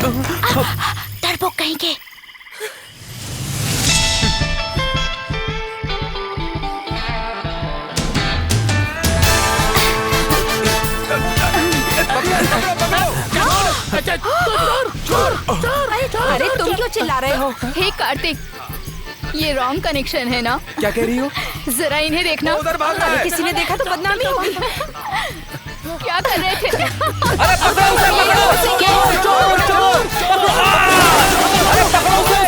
डरपोक कहीं के। अरे तुम क्यों चिल्ला रहे हो? हे कार्तिक, ये रॉन्ग कनेक्शन है ना? क्या कह रही हो? जरा इन्हें देखना। अरे किसी ने देखा तो बदनामी होगी। क्या कर रहे थे? अरे पकड़ो उसे, पकड़ो! चोर, चोर, चोर! अरे पकड़ो उसे!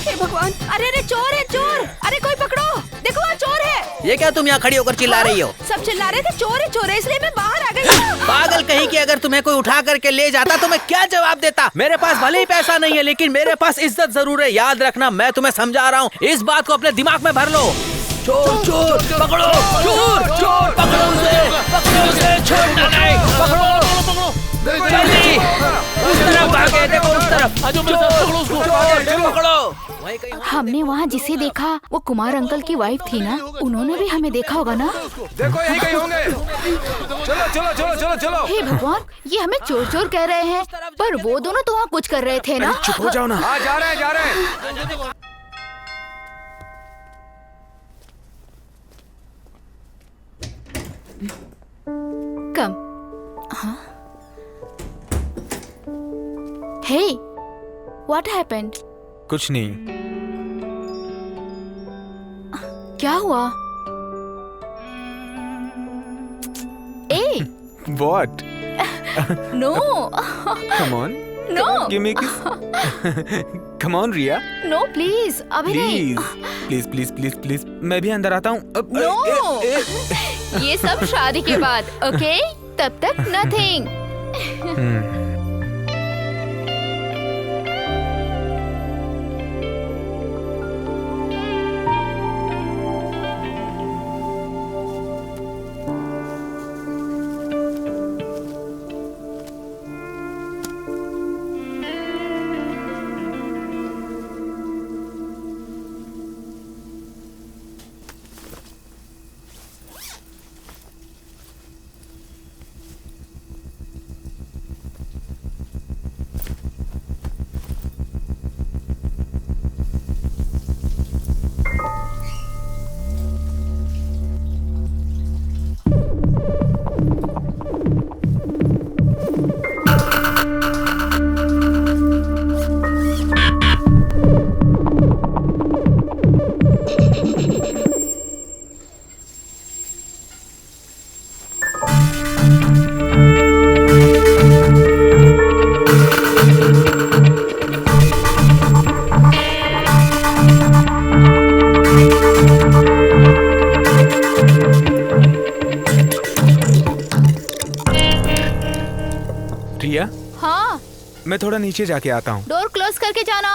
हे भगवान! अरे अरे चोर है, चोर! अरे कोई पकड़ो! देखो वहाँ चोर है। ये क्या तुम यहाँ खड़ी होकर चिल्ला रही हो? सब चिल्ला रहे थे चोर है, इसलिए मैं बाहर आ गई। पागल कहीं कि अगर तुम्हें कोई उठा करके ले जाता तो मैं क्या जवाब देता? मेरे पास भले ही पैसा नहीं है, लेकिन मेरे पास इज्जत जरूर है। याद रखना, मैं तुम्हें समझा रहा हूँ, इस बात को अपने दिमाग में भर लो। चोर, चोर, पकड़ो! चोर, चोर, पकड़ो उसे, छोड़ना नहीं, पकड़ो! जल्दी! उस तरफ भागे, देखो उस तरफ। चोर, पकड़ो! हमने वहाँ जिसे देखा वो कुमार अंकल की वाइफ थी ना, उन्होंने भी हमें देखा होगा ना? देखो यही कहीं होंगे। चलो चलो चलो चलो चलो। हे भगवान, ये हमें चोर चोर कह रहे हैं, पर वो दोनों तो वहाँ कुछ कर रहे थे ना? चुप हो जाओ ना। हाँ जा रहे हैं, जा रहे हैं। कम। हाँ? हे, what happened? कुछ नहीं। क्या हुआ? ए, What? no, Come on. no, Give me a kiss. Come on, Riya. no, please, अभी नहीं। Please, please, please, please. मैं भी अंदर आता हूँ। No, ये सब शादी के बाद, ओके? तब तक nothing. रिया, हाँ, मैं थोड़ा नीचे जाके आता हूँ। डोर क्लोज करके जाना।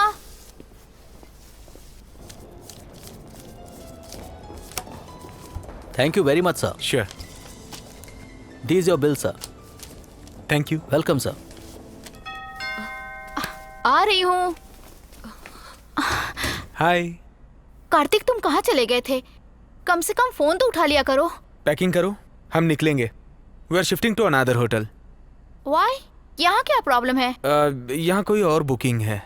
Thank you very much sir. Sure. This your bill sir. Thank you. Welcome sir. आ रही हूँ। Hi. कार्तिक, तुम कहाँ चले गए थे? कम से कम फोन तो उठा लिया करो। पैकिंग करो, हम निकलेंगे। We are shifting to another hotel. Why? यहाँ क्या प्रॉब्लम है? यहाँ कोई और बुकिंग है।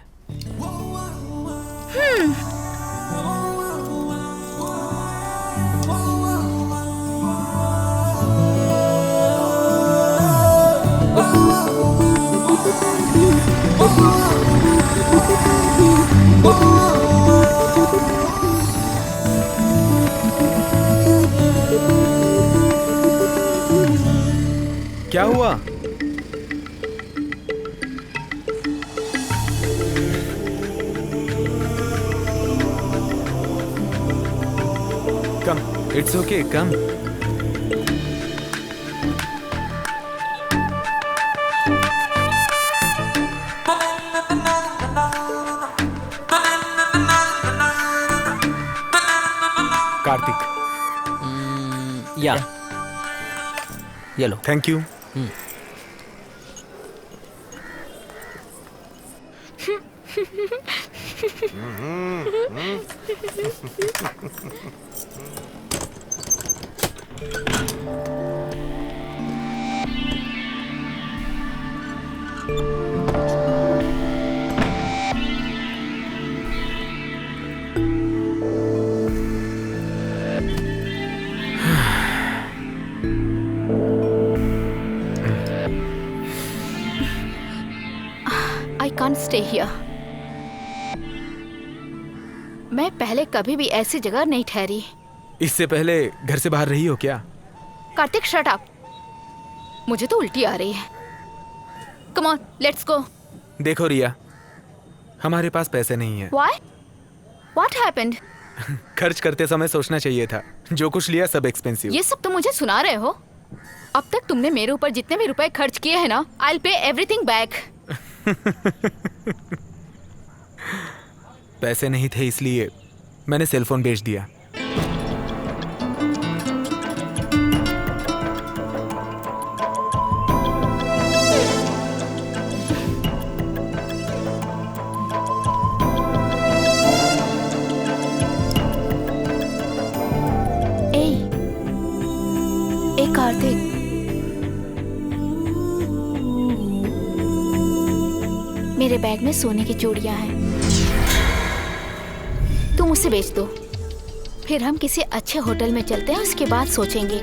क्या हुआ? Come, it's okay, come. Kartik, या ये लो। Thank you. I can't stay here. मैं पहले कभी भी ऐसी जगह नहीं ठहरी। इससे पहले घर से बाहर रही हो क्या? कार्तिक शट अप, मुझे तो उल्टी आ रही है। Come on let's go. देखो रिया, हमारे पास पैसे नहीं है। व्हाई? What happened? खर्च करते समय सोचना चाहिए था। जो कुछ लिया सब एक्सपेंसिव। ये सब तुम मुझे सुना रहे हो? अब तक तुमने मेरे ऊपर जितने भी रुपए खर्च किए हैं ना, I will pay everything back. पैसे नहीं थे इसलिए मैंने सेलफोन बेच दिया। कार्तिक, मेरे बैग में सोने की चूड़ियां हैं, तुम उसे बेच दो। फिर हम किसी अच्छे होटल में चलते हैं, उसके बाद सोचेंगे।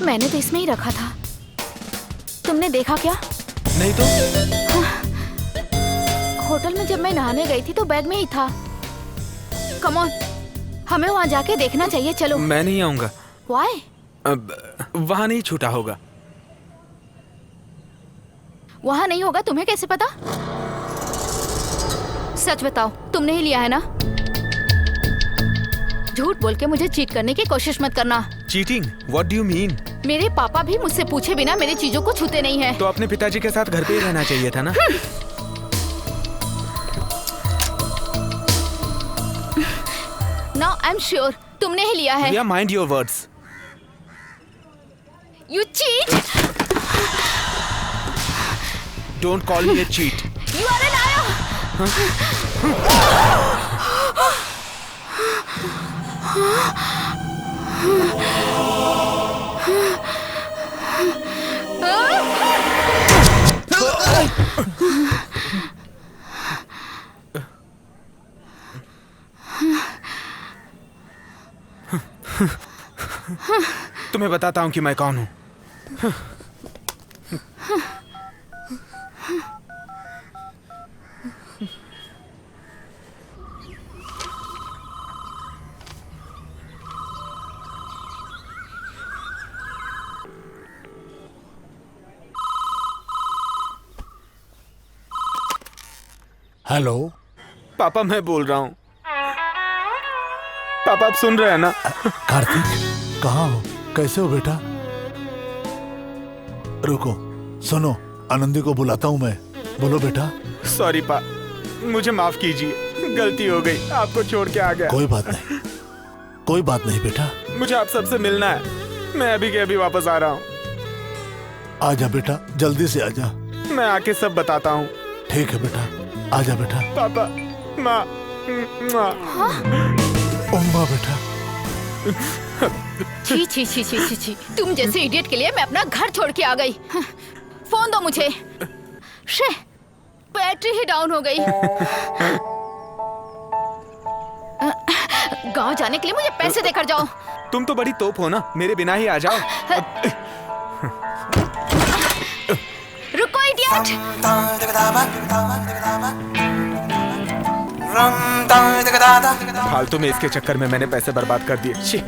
मैंने तो इसमें ही रखा था। तुमने देखा क्या? नहीं तो। होटल में जब मैं नहाने गई थी तो बैग में ही था। कम ऑन, हमें वहाँ जाके देखना चाहिए। चलो। मैं नहीं आऊंगा। Why? अब वहाँ नहीं छूटा होगा। वहाँ नहीं होगा, तुम्हें कैसे पता? सच बताओ, तुमने ही लिया है ना? झूठ बोल के मुझे चीट करने की कोशिश मत करना। Cheating? What do you mean? मेरे पापा भी मुझसे पूछे बिना मेरी चीजों को छूते नहीं हैं। तो अपने पिताजी के साथ घर पे ही रहना चाहिए था ना? Now I'm sure तुमने ही लिया है। Yeah, mind your words. You cheat! Don't call me a cheat. You are a liar! तुम्हें बताता हूँ कि मैं कौन हूँ। हेलो पापा, मैं बोल रहा हूँ। पापा, आप सुन रहे हैं ना? कार्तिक, कहाँ हो? कैसे हो बेटा? रुको, सुनो, आनंदी को बुलाता हूँ मैं। बोलो बेटा। सॉरी पा, मुझे माफ कीजिए, गलती हो गई, आपको छोड़ के आ गया। कोई बात नहीं, कोई बात नहीं बेटा। मुझे आप सबसे मिलना है, मैं अभी के अभी वापस आ रहा हूँ। आजा बेटा, जल्दी से आजा। मैं आके सब बताता हूँ। ठीक है बेटा, आजा बेटा। पापा, माँ, उम्मा बेटा। छी छी छी छी छी छी, तुम जैसे इडियट के लिए मैं अपना घर छोड़ के आ गई। फोन दो मुझे। शे, बैटरी ही डाउन हो गई। गांव जाने के लिए मुझे पैसे देकर जाओ। तुम तो बड़ी तोप हो ना, मेरे बिना ही आ जाओ। रुको इडियट। फालतू में इसके चक्कर में मैंने पैसे बर्बाद कर दिए। छी।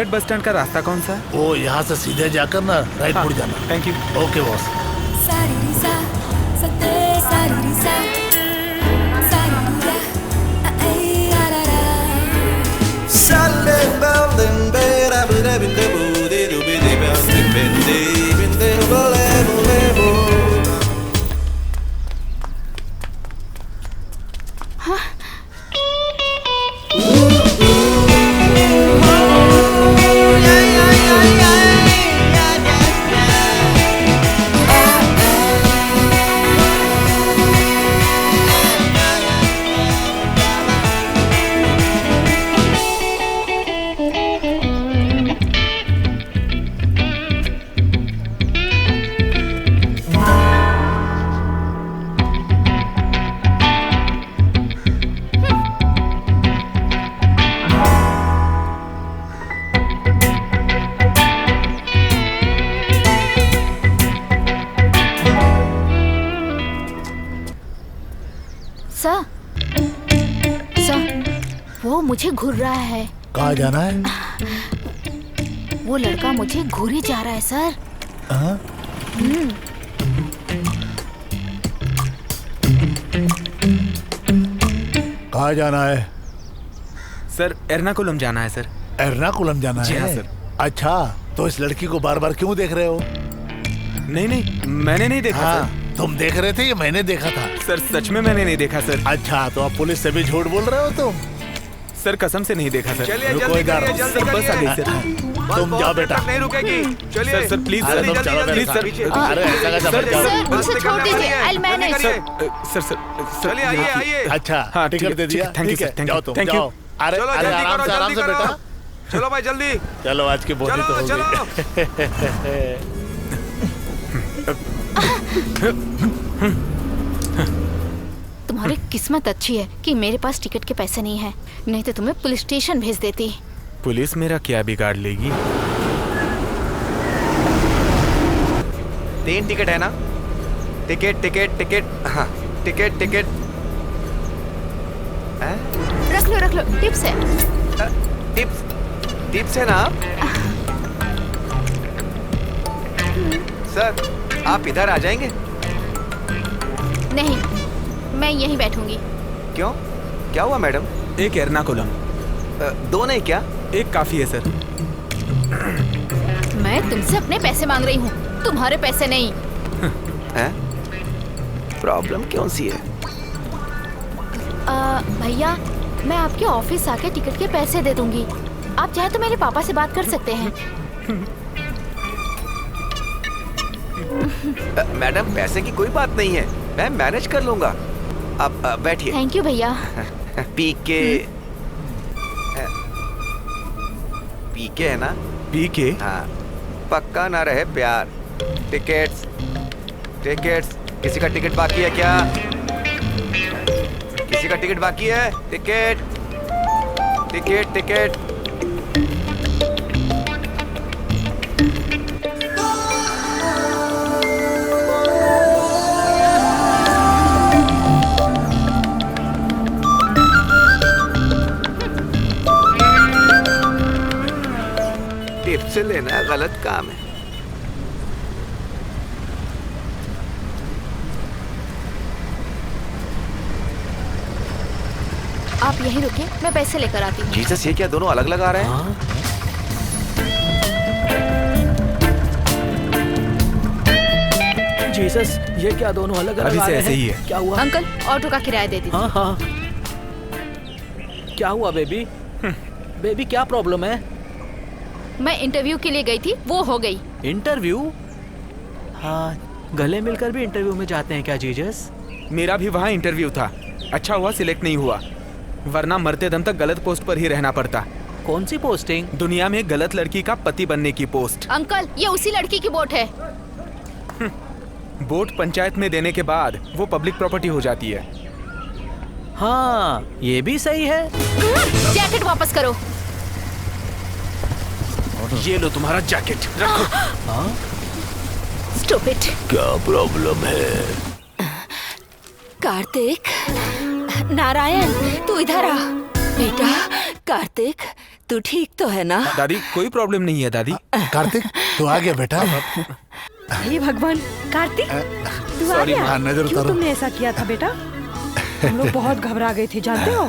प्राइवेट बस स्टैंड का रास्ता कौन सा है? वो यहाँ से सीधे जाकर ना राइट मुड़ जाना। Thank you. Okay boss. वो मुझे घूर रहा है। कहाँ जाना है? वो लड़का मुझे घूरे जा रहा है सर। हाँ? कहाँ जाना है? सर एर्नाकुलम जाना है सर। एर्नाकुलम जाना जी है? हाँ, सर। अच्छा, तो इस लड़की को बार बार क्यों देख रहे हो? नहीं नहीं, मैंने नहीं देखा हाँ, सर। तुम देख रहे थे या मैंने देखा था? सर सच में मैंने नहीं देखा सर। अच्छा, तो आप पुलिस से भी झूठ बोल रहे हो तुम? सर कसम से नहीं देखा सर। चलिए रुको जल्दी इधर। करिए, जल्दी सर, बस आ करिए। गई सर। तुम जाओ बेटा। नहीं रुकेगी। चलिए सर सर प्लीज अरे सर, तुम चलो मेरे प्लीज साथ। सर। पीछे। अरे ऐसा कैसा सर, मत जाओ। सर मुझसे जल्दी छोड़ करना दीजिए। है। आई जल्दी मैनेज। करिए। सर सर चलिए आइए आइए। अच्छा, हाँ, टिकट ठीक दे है, दिया? थैंक यू ठीक है, सर, थैंक जाओ यू, तुम थैंक यू। जाओ। अरे चलो अरे जल्दी आराम करो से, आराम जल्दी से बेटा। करो। चलो भाई जल्दी। चलो, आज की बोली तो हो चलो गई। तुम्हारी किस्मत अच्छी है कि मेरे पास टिकट के पैसे नहीं है, नहीं तो तुम्हें पुलिस स्टेशन भेज देती। पुलिस मेरा क्या बिगाड़ लेगी? 3 टिकट है ना? Ticket ticket ticket. हाँ टिकट टिकट। रख लो, टिप्स है। टिप्स टिप्स है ना आप? सर आप इधर आ जाएंगे? नहीं, मैं यहीं बैठूंगी। क्यों, क्या हुआ मैडम? एक एर्नाकुलम। 2 नहीं क्या? एक काफी है सर। मैं तुमसे अपने पैसे मांग रही हूँ, तुम्हारे पैसे नहीं। हैं? प्रॉब्लम कौन सी है? भैया, मैं आपके ऑफिस आके टिकट के पैसे दे दूंगी। आप चाहे तो मेरे पापा से बात कर सकते हैं। मैडम पैसे की कोई बात नहीं है, मैं मैनेज कर लूंगा। आप बैठिए। थैंक यू भैया। पीके पीके है ना? पीके? हाँ, पक्का ना रहे प्यार। Tickets tickets. किसी का टिकट बाकी है क्या? किसी का टिकट बाकी है? Ticket ticket ticket. टिप्स लेना गलत काम है। आप यहीं रुकिए, मैं पैसे लेकर आती हूँ। जीसस, ये क्या दोनों अलग अलग आ रहे हैं? जीसस, ये क्या दोनों अलग अलग अभी आ से रहे ऐसे हैं? ही है। क्या हुआ? अंकल, ऑटो का किराया दे दीजिए। हाँ हाँ। क्या हुआ बेबी? बेबी क्या प्रॉब्लम है? मैं इंटरव्यू के लिए गई थी, वो हो गई। इंटरव्यू? हाँ, गले मिलकर भी इंटरव्यू में जाते हैं क्या जीसस? मेरा भी वहाँ इंटरव्यू था। अच्छा हुआ सिलेक्ट नहीं हुआ, वरना मरते दम तक गलत पोस्ट पर ही रहना पड़ता। कौन सी पोस्टिंग? दुनिया में गलत लड़की का पति बनने की पोस्ट। अंकल, ये उसी लड़की की बोट है। वोट पंचायत में देने के बाद वो पब्लिक प्रॉपर्टी हो जाती है। हाँ, ये भी सही है। जैकेट वापस करो। ये लो तुम्हारा जैकेट, रखो। हाँ? स्टूपिड। क्या प्रॉब्लम है? कार्तिक, नारायण, तू इधर आ। बेटा, कार्तिक, तू ठीक तो है ना? दादी कोई प्रॉब्लम नहीं है दादी। कार्तिक तू आ गया बेटा। हे भगवान, कार्तिक तू आ Sorry, गया। हाँ, नजर क्यों उतारो। तुमने ऐसा किया था बेटा? हम लोग बहुत घबरा गए थे, जानते हो?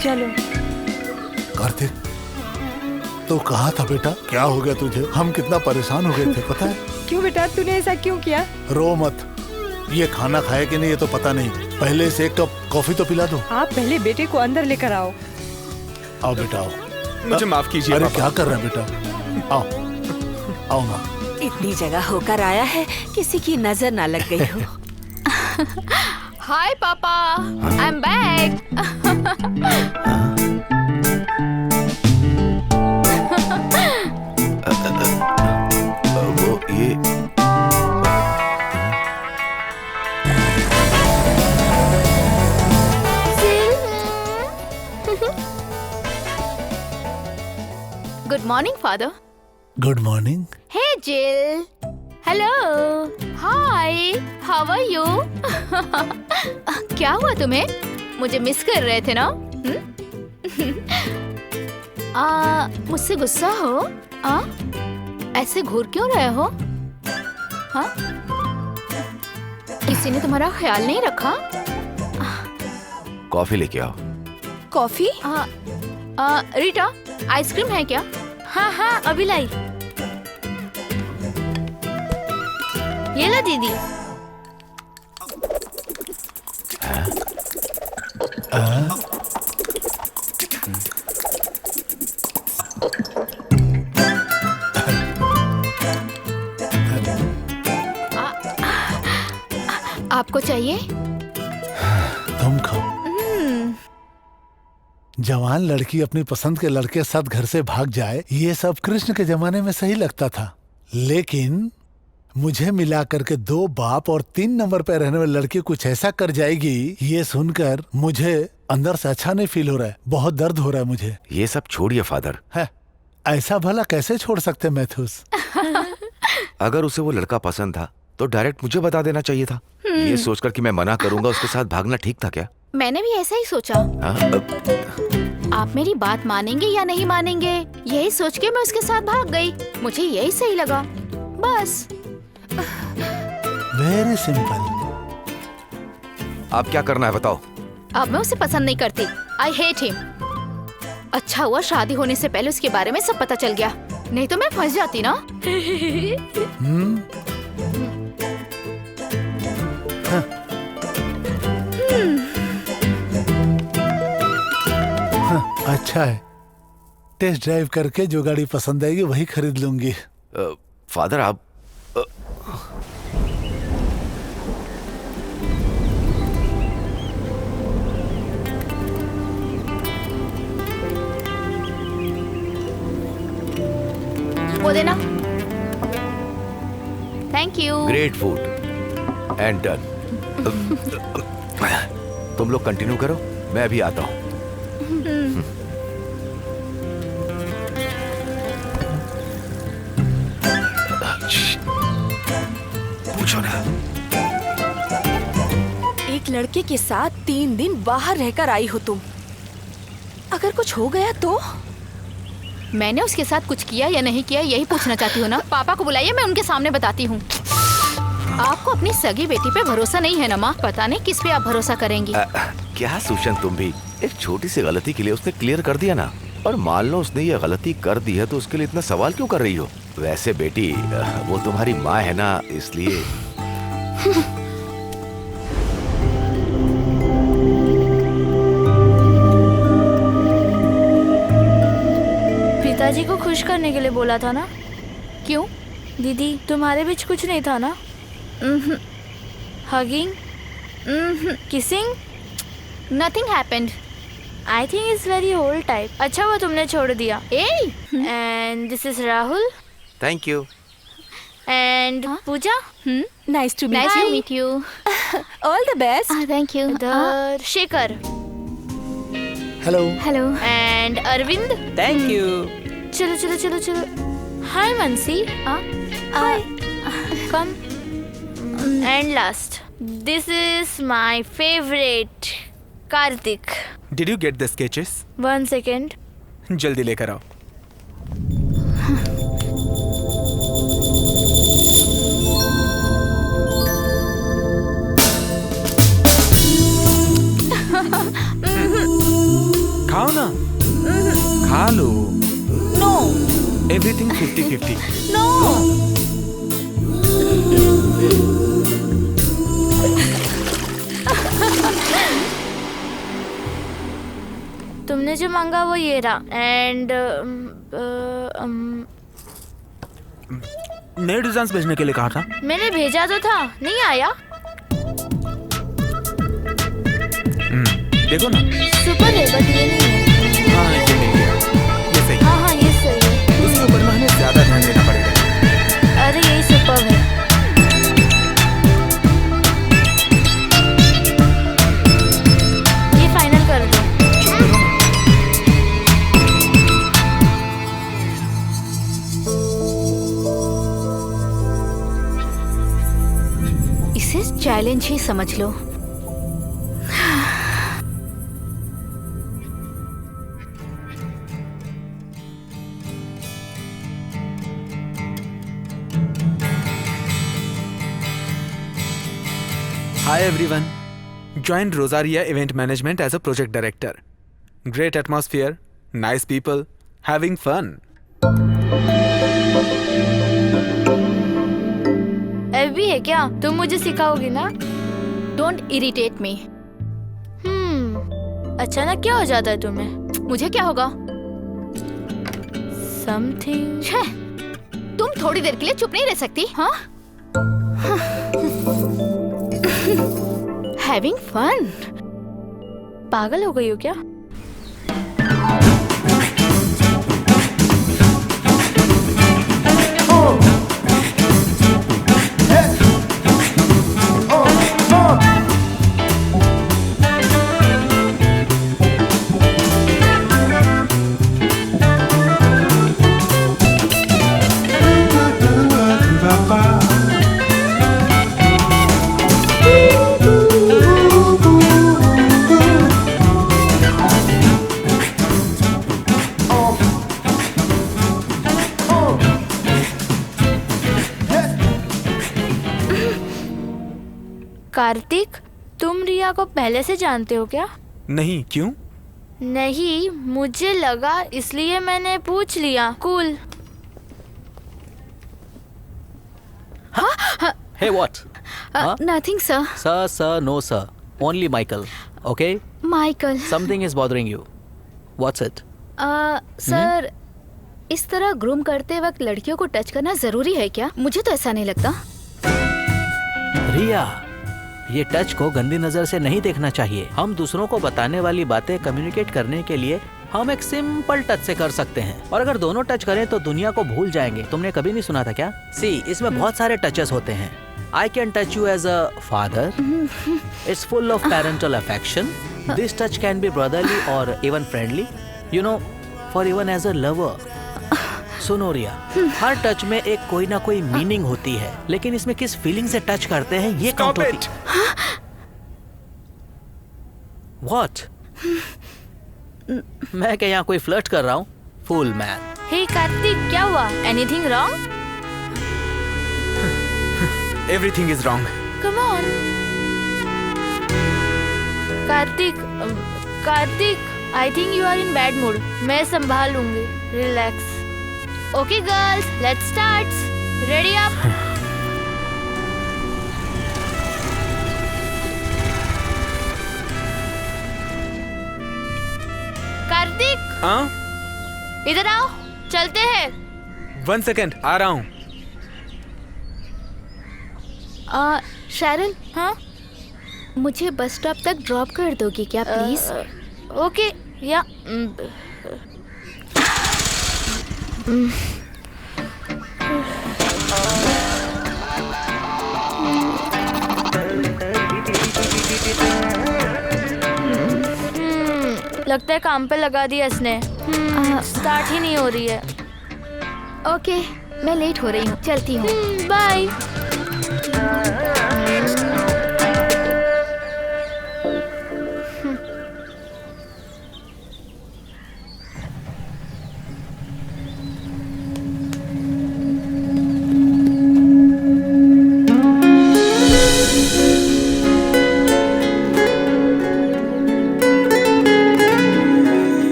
चलो। कार्तिक तू कहाँ था बेटा? क्या हो गया तुझे? हम कितना परेशान हो गए थे पता है? क्यों बेटा, तूने ऐसा क्यों किया? रो मत, ये खाना खाए कि नहीं ये तो पता नहीं। पहले से एक कप कॉफी तो पिला दो। आप पहले बेटे को अंदर लेकर आओ। आओ बेटा आओ। मुझे माफ कीजिए अरे पापा। क्या कर रहा है बेटा? आओ आओ ना। इतनी जगह होकर आया है, किसी की नजर ना लग गई हो। हाय पापा, आई एम बैक। वो ये good morning father. Good morning. Hey Jill, hello, hi, how are you? क्या हुआ तुम्हें? मुझे मिस कर रहे थे ना? मुझसे गुस्सा हो? ऐसे घूर क्यों रहे हो? हाँ? किसी ने तुम्हारा ख्याल नहीं रखा? कॉफी लेके आओ। कॉफी? रीटा, आइसक्रीम है क्या? हाँ हाँ अभी लाई। ये ला दीदी। आपको चाहिए? तुम खाओ। जवान लड़की अपनी पसंद के लड़के के साथ घर से भाग जाए, ये सब कृष्ण के जमाने में सही लगता था। लेकिन मुझे मिला करके 2 बाप और 3 नंबर पे रहने वाली लड़की कुछ ऐसा कर जाएगी, ये सुनकर मुझे अंदर से अच्छा नहीं फील हो रहा है। बहुत दर्द हो रहा है मुझे। ये सब छोड़िए फादर। है ऐसा भला कैसे छोड़ सकते मैथ्यूस? अगर उसे वो लड़का पसंद था तो डायरेक्ट मुझे बता देना चाहिए था। ये सोचकर कि मैं मना करूंगा उसके साथ भागना ठीक था क्या? मैंने भी ऐसा ही सोचा। आप मेरी बात मानेंगे या नहीं मानेंगे, यही सोच के मैं उसके साथ भाग गई। मुझे यही सही लगा, बस। Very simple. आप क्या करना है बताओ। अब मैं उसे पसंद नहीं करती। I hate him. अच्छा हुआ शादी होने से पहले उसके बारे में सब पता चल गया, नहीं तो मैं फंस जाती ना। अच्छा है, टेस्ट ड्राइव करके जो गाड़ी पसंद आएगी वही खरीद लूंगी। फादर आप वो देना। Thank you. Great food and done. तुम लोग कंटिन्यू करो, मैं अभी आता हूँ। पूछो ना। एक लड़के के साथ 3 दिन बाहर रहकर आई हो तुम। अगर कुछ हो गया तो? मैंने उसके साथ कुछ किया या नहीं किया यही पूछना चाहती हो ना? पापा को बुलाइए, मैं उनके सामने बताती हूँ। आपको अपनी सगी बेटी पे भरोसा नहीं है ना माँ? पता नहीं किस पे आप भरोसा करेंगी। क्या सुशन, तुम भी एक छोटी सी गलती के लिए उसने क्लियर कर दिया ना। और मान लो उसने ये गलती कर दी है तो उसके लिए इतना सवाल क्यों कर रही हो? वैसे बेटी वो तुम्हारी माँ है ना, इसलिए। पिताजी को खुश करने के लिए बोला था ना? क्यों? दीदी तुम्हारे बीच कुछ नहीं था ना? Hugging, kissing, nothing happened. I think it's very old type. अच्छा हुआ तुमने छोड़ दिया। And this is Rahul thank you. And Pooja. Nice to nice to meet you. All the best. Thank you. Shekhar hello. Hello. And Arvind. Thank you. चलो चलो चलो चलो। Hi Mansi. Hi come. And last, this is my favourite Kartik. Did you get the sketches? 1 second. जल्दी लेकर आओ। खाओ ना, खा लो। Know everything 50-50। नो। तुमने जो मांगा वो ये रहा एंड नए डिजाइन भेजने के लिए कहा था। मैंने भेजा तो था, नहीं आया। देखो ना। सुपर है बट ये नहीं है। हाँ ये मिल गया, ये सही। हाँ ये सही है। उसके ऊपर में हमें ज्यादा ध्यान देना पड़ेगा। अरे यही सुपर है। ये फाइनल कर दो। इसे चैलेंज ही समझ लो। Hi everyone. Joined Rosaria Event Management as a project director. Great atmosphere, nice people, having fun. भी है क्या? तुम मुझे सिखाओगी ना? Don't irritate me. अचानक क्या हो जाता है तुम्हें? मुझे क्या होगा? समथिंग। तुम थोड़ी देर के लिए चुप नहीं रह सकती? हाँ? Having fun. पागल हो गई हो क्या? कार्तिक, तुम रिया को पहले से जानते हो क्या? नहीं, क्यों? नहीं, मुझे लगा इसलिए मैंने पूछ लिया। Cool. Hey, what? Nothing, sir. Sir, no, sir. Only Michael. Okay? Michael. Something is bothering you. What's it? Sir, इस तरह ग्रूम करते वक्त लड़कियों को टच करना जरूरी है क्या? मुझे तो ऐसा नहीं लगता। रिया, ये टच को गंदी नजर से नहीं देखना चाहिए। हम दूसरों को बताने वाली बातें कम्युनिकेट करने के लिए हम एक सिंपल टच से कर सकते हैं, और अगर दोनों टच करें तो दुनिया को भूल जाएंगे। तुमने कभी नहीं सुना था क्या? सी, इसमें बहुत सारे टचेस होते हैं। I can touch you as a father. It's full of parental affection. This touch can be brotherly or even friendly. You know, for even as a lover. सुनो रिया, हर टच में एक कोई ना कोई मीनिंग होती है, लेकिन इसमें किस फीलिंग से टच करते हैं ये काउंट होती है। What? मैं क्या यहाँ कोई फ्लर्ट कर रहा हूँ? फूल मैन। हे कार्तिक, क्या हुआ? Anything wrong? Everything is wrong. Come on. Kartik, I think you are in bad mood. मैं संभाल लूंगी. Relax. Okay girls, let's start. Ready up. Kartik, हाँ? इधर आओ, चलते हैं। 1 सेकेंड, आ रहा हूँ। शैरन, हाँ? मुझे बस स्टॉप तक ड्रॉप कर दोगी क्या प्लीज? ओके, या। लगता है काम पे लगा दिया इसने। स्टार्ट ही नहीं हो रही है। ओके, मैं लेट हो रही हूँ, चलती हूँ। बाय।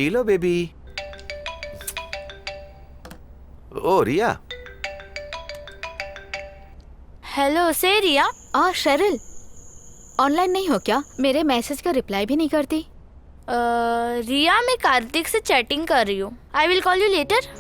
P low baby. ओ रिया, हेलो से रिया। शेरिल, ऑनलाइन नहीं हो क्या? मेरे मैसेज का रिप्लाई भी नहीं करती। रिया, मैं कार्तिक से चैटिंग कर रही हूँ। I will call you later.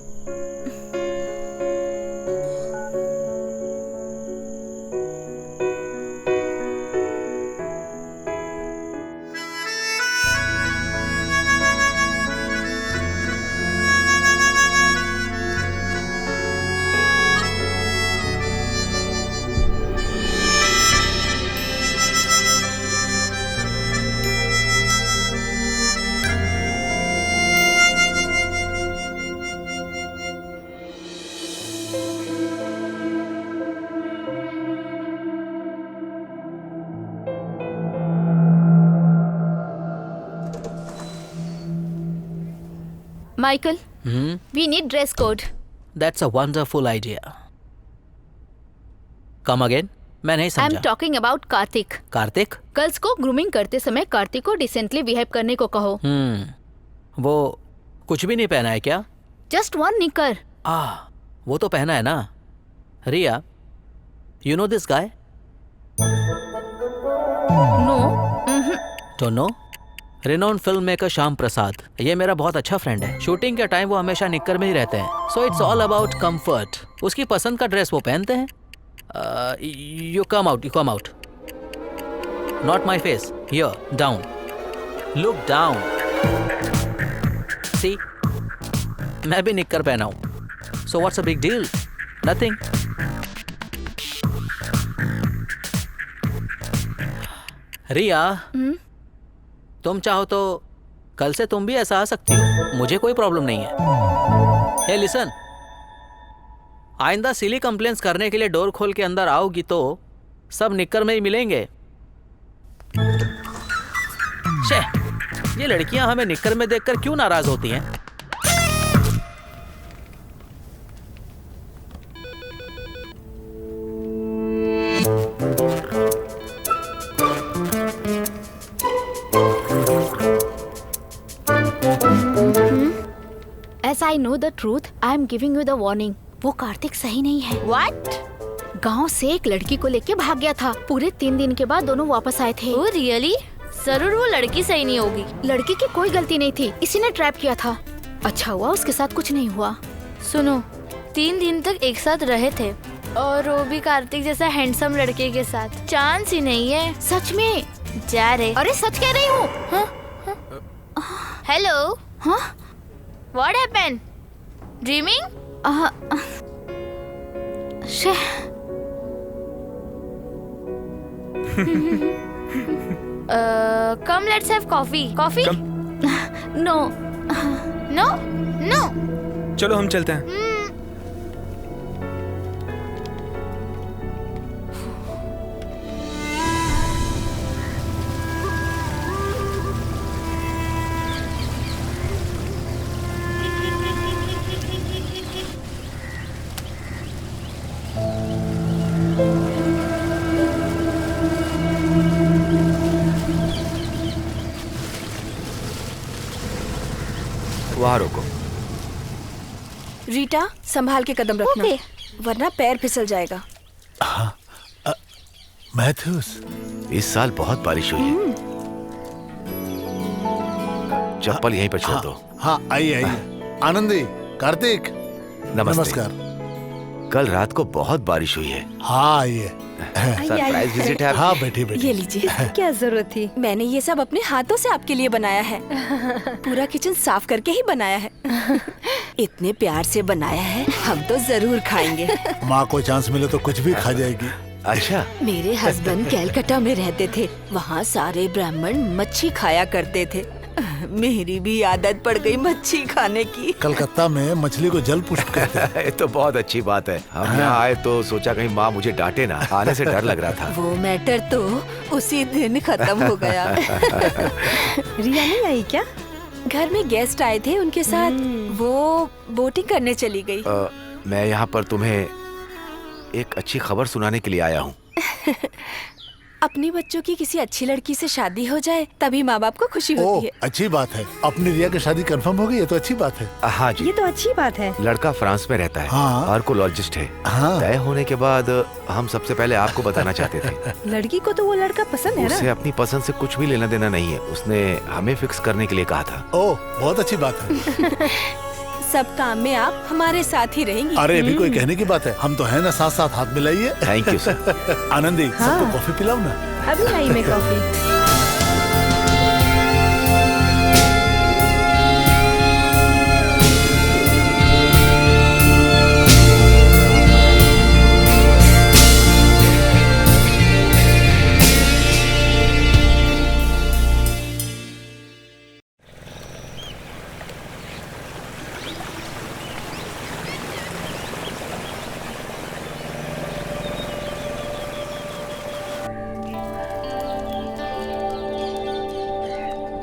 Michael, we need dress code. That's a wonderful idea. Come again? मैं नहीं आई एम समझा। Talking about Karthik. Karthik? Girls को ग्रूमिंग करते समय कार्तिक को डिसेंटली बिहेव करने को कहो। वो कुछ भी नहीं पहना है क्या? जस्ट वन निकर। वो तो पहना है ना। Riya, you know this guy? No. Don't know? Renowned film maker Shyam Prasad, ये मेरा बहुत अच्छा फ्रेंड है। शूटिंग के टाइम वो हमेशा निक्कर में ही रहते हैं। So it's all about comfort. उसकी पसंद का ड्रेस वो पहनते हैं। You come out. Not my face, here, down, look down. See, मैं भी निक्कर पहना हूं। So what's a big deal? Nothing. Riya, तुम चाहो तो कल से तुम भी ऐसा आ सकती हो, मुझे कोई प्रॉब्लम नहीं है। हे लिसन, आइंदा सिली कंप्लेंट्स करने के लिए डोर खोल के अंदर आओगी तो सब निक्कर में ही मिलेंगे। शे, ये लड़कियां हमें निक्कर में देखकर क्यों नाराज होती हैं? As I know the truth, I am giving you the warning. वो कार्तिक सही नहीं है। What? गांव से एक लड़की को लेके भाग गया था। पूरे 3 दिन के बाद दोनों वापस आए थे। Oh really? जरूर वो लड़की सही नहीं होगी। लड़की की कोई गलती नहीं थी, इसी ने ट्रैप किया था। अच्छा हुआ उसके साथ कुछ नहीं हुआ। सुनो, 3 दिन तक एक साथ रहे थे और वो भी कार्तिक जैसा हैंडसम लड़के के साथ। चांस ही नहीं है। सच में? जा रे। अरे सच कह रही हूँ। हेलो। हाँ? What happened? Dreaming? शे। Come, let's have coffee. Coffee? No. No? No. चलो हम चलते हैं। वहाँ रोको। रीटा, संभाल के कदम रखना, वरना पैर फिसल जाएगा। मैथ्यूस, इस साल बहुत बारिश हुई है। चप्पल यहीं पर छोड़ दो। हाँ आइए। आनंदी, कार्तिक, नमस्कार। कल रात को बहुत बारिश हुई है। हाँ आइए। सरप्राइज विजिट है। हाँ बैठिए ये लीजिए। क्या जरूरत थी? मैंने ये सब अपने हाथों से आपके लिए बनाया है। पूरा किचन साफ करके ही बनाया है। इतने प्यार से बनाया है, हम तो जरूर खाएंगे। माँ को चांस मिले तो कुछ भी खा जाएगी। अच्छा, मेरे हस्बैंड कैलकाटा में रहते थे, वहाँ सारे ब्राह्मण मच्छी खाया करते थे। मेरी भी आदत पड़ गई मच्छी खाने की। कलकत्ता में मछली को जल पुष्प कहते हैं। ये तो बहुत अच्छी बात है। हम यहाँ आए तो सोचा कहीं माँ मुझे डांटे ना, आने से डर लग रहा था। वो मैटर तो उसी दिन खत्म हो गया। रिया नहीं आई क्या? घर में गेस्ट आए थे, उनके साथ वो बोटिंग करने चली गई। मैं यहाँ पर तुम्हें एक अच्छी खबर सुनाने के लिए आया हूँ। अपने बच्चों की किसी अच्छी लड़की से शादी हो जाए तभी माँ बाप को खुशी होती ओह है। अच्छी बात है। अपनी रिया की शादी कंफर्म हो गई, ये तो अच्छी बात है। हाँ जी, ये तो अच्छी बात है। लड़का फ्रांस में रहता है, हाँ। आर्कोलॉजिस्ट है। हाँ। तय होने के बाद हम सबसे पहले आपको बताना चाहते थे। लड़की को तो वो लड़का पसंद है उसे ना। अपनी पसंद से कुछ भी लेना देना नहीं है, उसने हमें फिक्स करने के लिए कहा था। ओह बहुत अच्छी बात है। सब काम में आप हमारे साथ ही रहेंगी। अरे ये भी कोई कहने की बात है, हम तो है ना, साथ साथ हाथ मिलाइए। Thank you sir. आनंदी हाँ। सबको कॉफी पिलाओ ना। अभी लाई मैं coffee.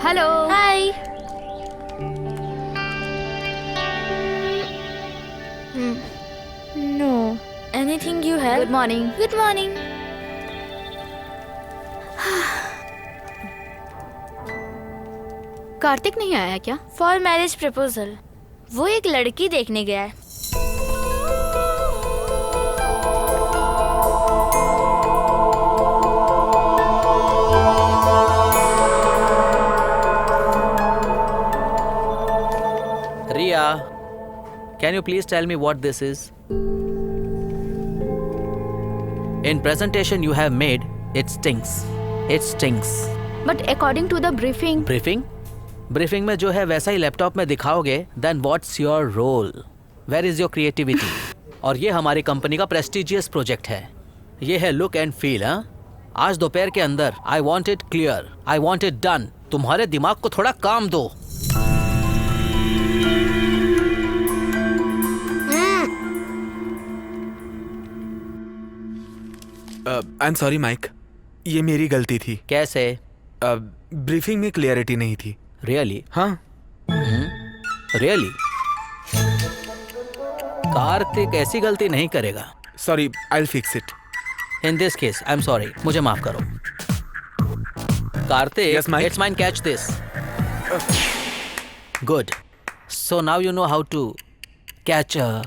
Hello. Hi. No anything you have? Good morning. Good morning. Kartik नहीं आया क्या? For marriage proposal. वो एक लड़की देखने गया है। Riya, can you please tell me what this is? In presentation you have made, it stinks. It stinks. But according to the briefing. Briefing? Briefing में जो है वैसा ही लैपटॉप में दिखाओगे, then what's your role? Where is your creativity? और ये हमारी company का प्रेस्टिजियस प्रोजेक्ट है। ये है लुक एंड फील। हाँ, आज दोपहर के अंदर I want it clear, I want it done. तुम्हारे दिमाग को थोड़ा काम दो। आई एम सॉरी माइक, ये मेरी गलती थी। कैसे? ब्रीफिंग में क्लियरिटी नहीं थी। रियली? हाँ। रियली? कार्तिक ऐसी गलती नहीं करेगा। Sorry, I will fix it. In this case I am sorry, मुझे माफ करो। Karthik, Yes, Mike? It's mine, catch this. Good. So now you know how to catch a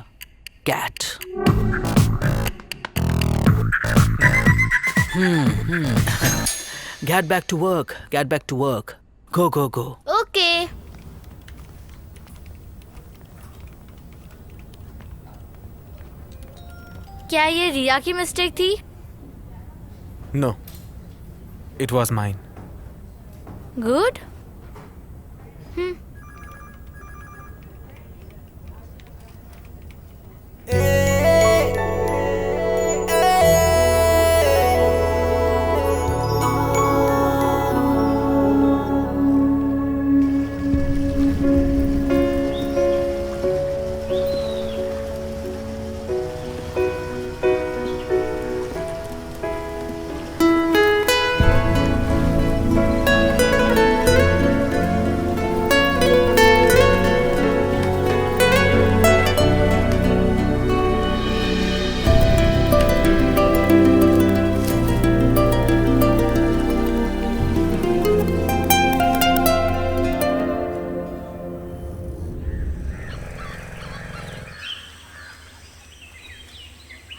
cat. Get back to work. Get back to work. Go, go, go. Okay. क्या ये रिया की mistake थी? No, it was mine. Good.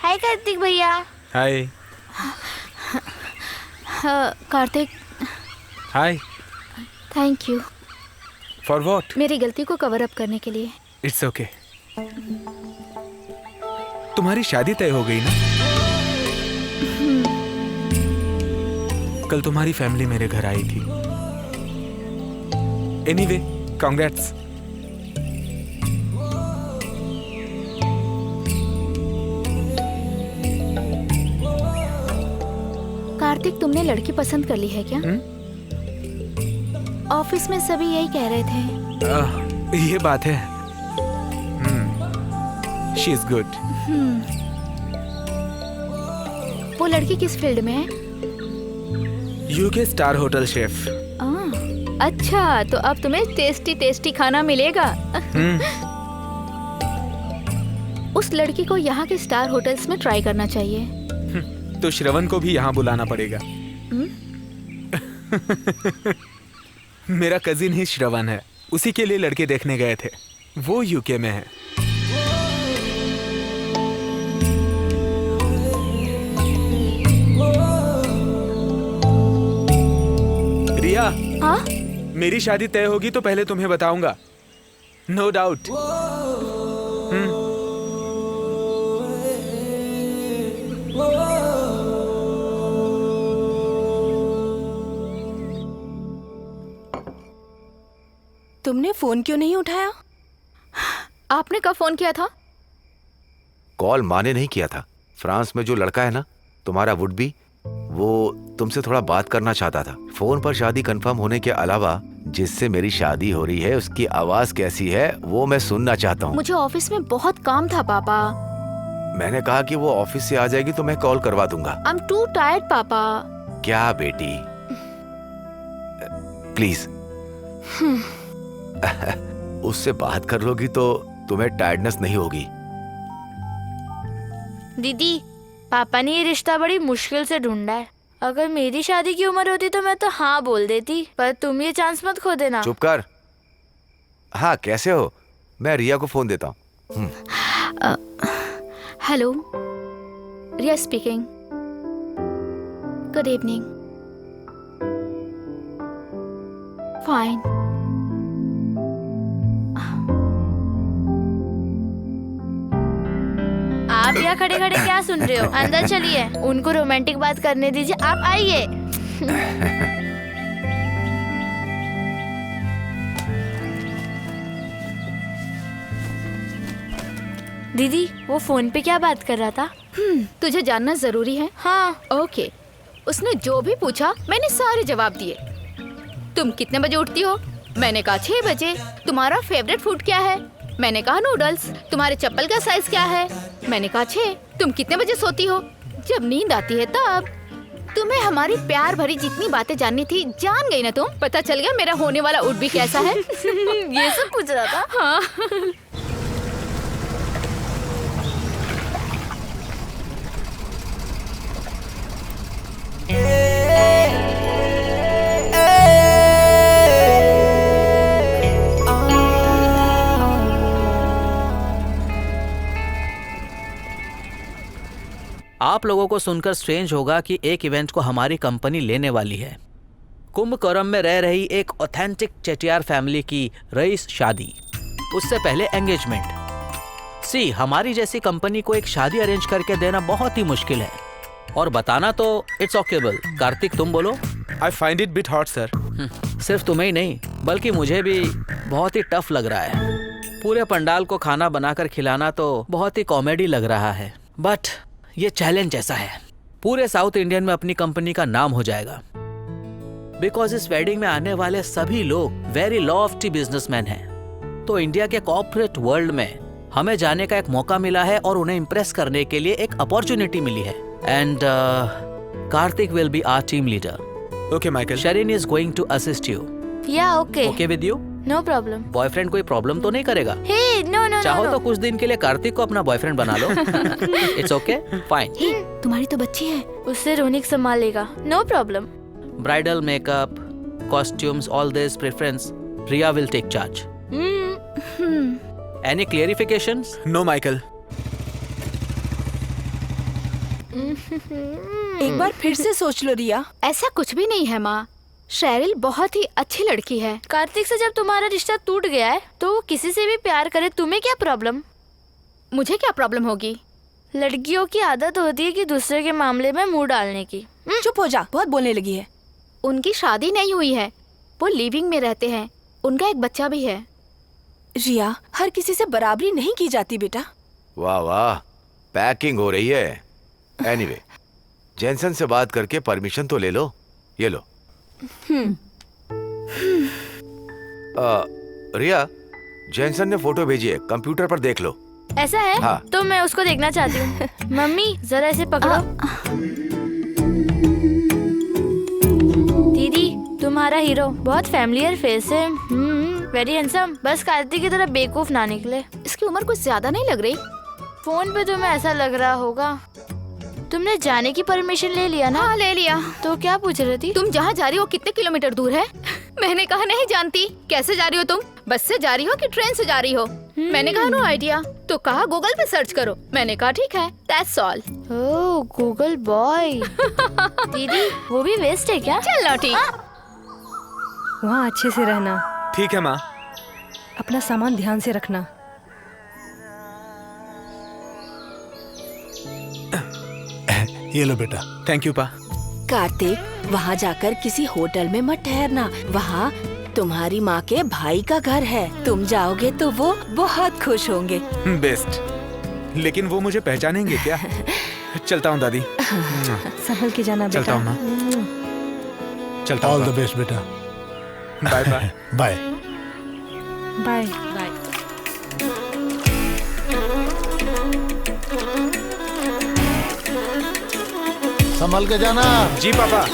Hi Kartik भैया। Hi. Kartik, hi. Thank you for what? मेरी गलती को cover up करने के लिए। It's okay. तुम्हारी शादी तय हो गई ना? कल तुम्हारी फैमिली मेरे घर आई थी। Anyway, congrats. कार्तिक, तुमने लड़की पसंद कर ली है क्या? ऑफिस में सभी यही कह रहे थे। ये बात है। She is good. वो लड़की किस फील्ड में है? UK star hotel chef. अच्छा, तो अब तुम्हें टेस्टी टेस्टी खाना मिलेगा। उस लड़की को यहाँ के स्टार होटल्स में ट्राई करना चाहिए। तो श्रवण को भी यहाँ बुलाना पड़ेगा। मेरा कजिन ही श्रवण है, उसी के लिए लड़के देखने गए थे। वो यूके में है। रिया, हाँ? मेरी शादी तय होगी तो पहले तुम्हें बताऊंगा, नो डाउट। तुमने फोन क्यों नहीं उठाया? आपने कब फोन किया था? कॉल माँ ने नहीं किया था। फ्रांस में जो लड़का है ना, तुम्हारा वुड बी, वो तुमसे थोड़ा बात करना चाहता था। फोन पर शादी कंफर्म होने के अलावा जिससे मेरी शादी हो रही है उसकी आवाज कैसी है वो मैं सुनना चाहता हूँ। मुझे ऑफिस में बहुत काम था पापा। मैंने कहा कि वो ऑफिस से आ जाएगी तो मैं कॉल करवा दूंगा। आई एम टू टायर्ड पापा। क्या बेटी, प्लीज उससे बात कर लोगी तो तुम्हें टायर्डनेस नहीं होगी। दीदी, पापा ने ये रिश्ता बड़ी मुश्किल से ढूंढा है। अगर मेरी शादी की उम्र होती तो मैं तो हाँ बोल देती, पर तुम ये चांस मत खो देना। चुप कर। हाँ, कैसे हो? मैं रिया को फोन देता हूँ। हेलो, रिया स्पीकिंग। Good evening. फाइन। आप यहाँ खड़े खड़े क्या सुन रहे हो? अंदर चलिए, उनको रोमांटिक बात करने दीजिए। आप आइए। दीदी, वो फोन पे क्या बात कर रहा था? तुझे जानना जरूरी है? हाँ। ओके। उसने जो भी पूछा मैंने सारे जवाब दिए। तुम कितने बजे उठती हो? मैंने कहा 6 बजे। तुम्हारा फेवरेट फूड क्या है? मैंने कहा नूडल्स। तुम्हारे चप्पल का साइज क्या है? मैंने कहा 6। तुम कितने बजे सोती हो? जब नींद आती है तब। तुम्हें हमारी प्यार भरी जितनी बातें जाननी थी जान गई ना तुम। पता चल गया मेरा होने वाला उठ भी कैसा है। ये सब पूछ रहा था? हाँ। आप लोगों को सुनकर स्ट्रेंज होगा कि एक इवेंट को हमारी कंपनी लेने वाली है। कुंभकोणम में रह रही एक ऑथेंटिक चेटियार फैमिली की रईस शादी, उससे पहले एंगेजमेंट। सी, हमारी जैसी कंपनी को एक शादी अरेंज करके देना बहुत ही मुश्किल है, और बताना तो इट्स ओकेबल। कार्तिक, तुम बोलो। I find it bit hot sir. सिर्फ तुम्हें ही नहीं बल्कि मुझे भी बहुत ही टफ लग रहा है। पूरे पंडाल को खाना बनाकर खिलाना तो बहुत ही कॉमेडी लग रहा है, बट ये चैलेंज ऐसा है, पूरे साउथ इंडियन में अपनी कंपनी का नाम हो जाएगा। बिकॉज इस वेडिंग में आने वाले सभी लोग वेरी लॉफ्टी बिजनेसमैन हैं। तो इंडिया के कॉर्पोरेट वर्ल्ड में हमें जाने का एक मौका मिला है और उन्हें इम्प्रेस करने के लिए एक अपॉर्चुनिटी मिली है। And Kartik will be our team leader. Okay Michael. Shireen is going to assist you. Yeah okay. Okay with you? No problem. Boyfriend कोई प्रॉब्लम तो नहीं करेगा? Hey, no no. चाहो तो कुछ दिन के लिए कार्तिक को अपना बॉयफ्रेंड बना लो। It's okay, fine. तुम्हारी तो बच्ची है। उससे रोनिक संभालेगा। No problem. Bridal makeup, costumes, all this preference Riya will take charge. Any clarifications? No Michael. एक बार फिर से सोच लो रिया। ऐसा कुछ भी नहीं है माँ। शेरिल बहुत ही अच्छी लड़की है। कार्तिक से जब तुम्हारा रिश्ता टूट गया है तो वो किसी से भी प्यार करे, तुम्हें क्या प्रॉब्लम? मुझे क्या प्रॉब्लम होगी? लड़कियों की आदत होती है कि दूसरे के मामले में मुंह डालने की। चुप हो जा, बहुत बोलने लगी है। उनकी शादी नहीं हुई है, वो लिविंग में रहते हैं। उनका एक बच्चा भी है। रिया, हर किसी से बराबरी नहीं की जाती बेटा। वाह वाह, पैकिंग हो रही है। एनीवे, जेनसन से बात करके परमिशन तो ले लो। ये लो। रिया, जेनसन ने फोटो भेजी है, कंप्यूटर पर देख लो। ऐसा है? हाँ। तो मैं उसको देखना चाहती हूँ। मम्मी, जरा इसे पकड़ो। दीदी, तुम्हारा हीरो बहुत फैमिलियर फेस है। Very handsome. बस कार्तिक की तरह बेवकूफ ना निकले। इसकी उम्र कुछ ज्यादा नहीं लग रही? फोन पे तुम्हें ऐसा लग रहा होगा। तुमने जाने की परमिशन ले लिया ना? हाँ ले लिया। तो क्या पूछ रही थी? तुम जहाँ जा रही हो कितने किलोमीटर दूर है? मैंने कहा नहीं जानती। कैसे जा रही हो तुम? बस से जा रही हो कि ट्रेन से जा रही हो? मैंने कहा नो आइडिया। तो कहा गूगल पे सर्च करो। मैंने कहा ठीक है, that's all. Oh Google boy. दीदी वो भी वेस्ट है क्या? चल लौटी। वहाँ अच्छे से रहना, ठीक है माँ। अपना सामान ध्यान से रखना। ये लो बेटा। थैंक यू पा। कार्तिक, वहाँ जाकर किसी होटल में मत ठहरना। वहाँ तुम्हारी माँ के भाई का घर है। तुम जाओगे तो वो बहुत खुश होंगे। बेस्ट। लेकिन वो मुझे पहचानेंगे क्या? चलता हूँ दादी। संभल के जाना बेटा। चलता हूँ माँ। चलता ऑल हूँ। द बेस्ट बेटा। Bye bye. बाय। बाय। संभल के जाना। जी पापा।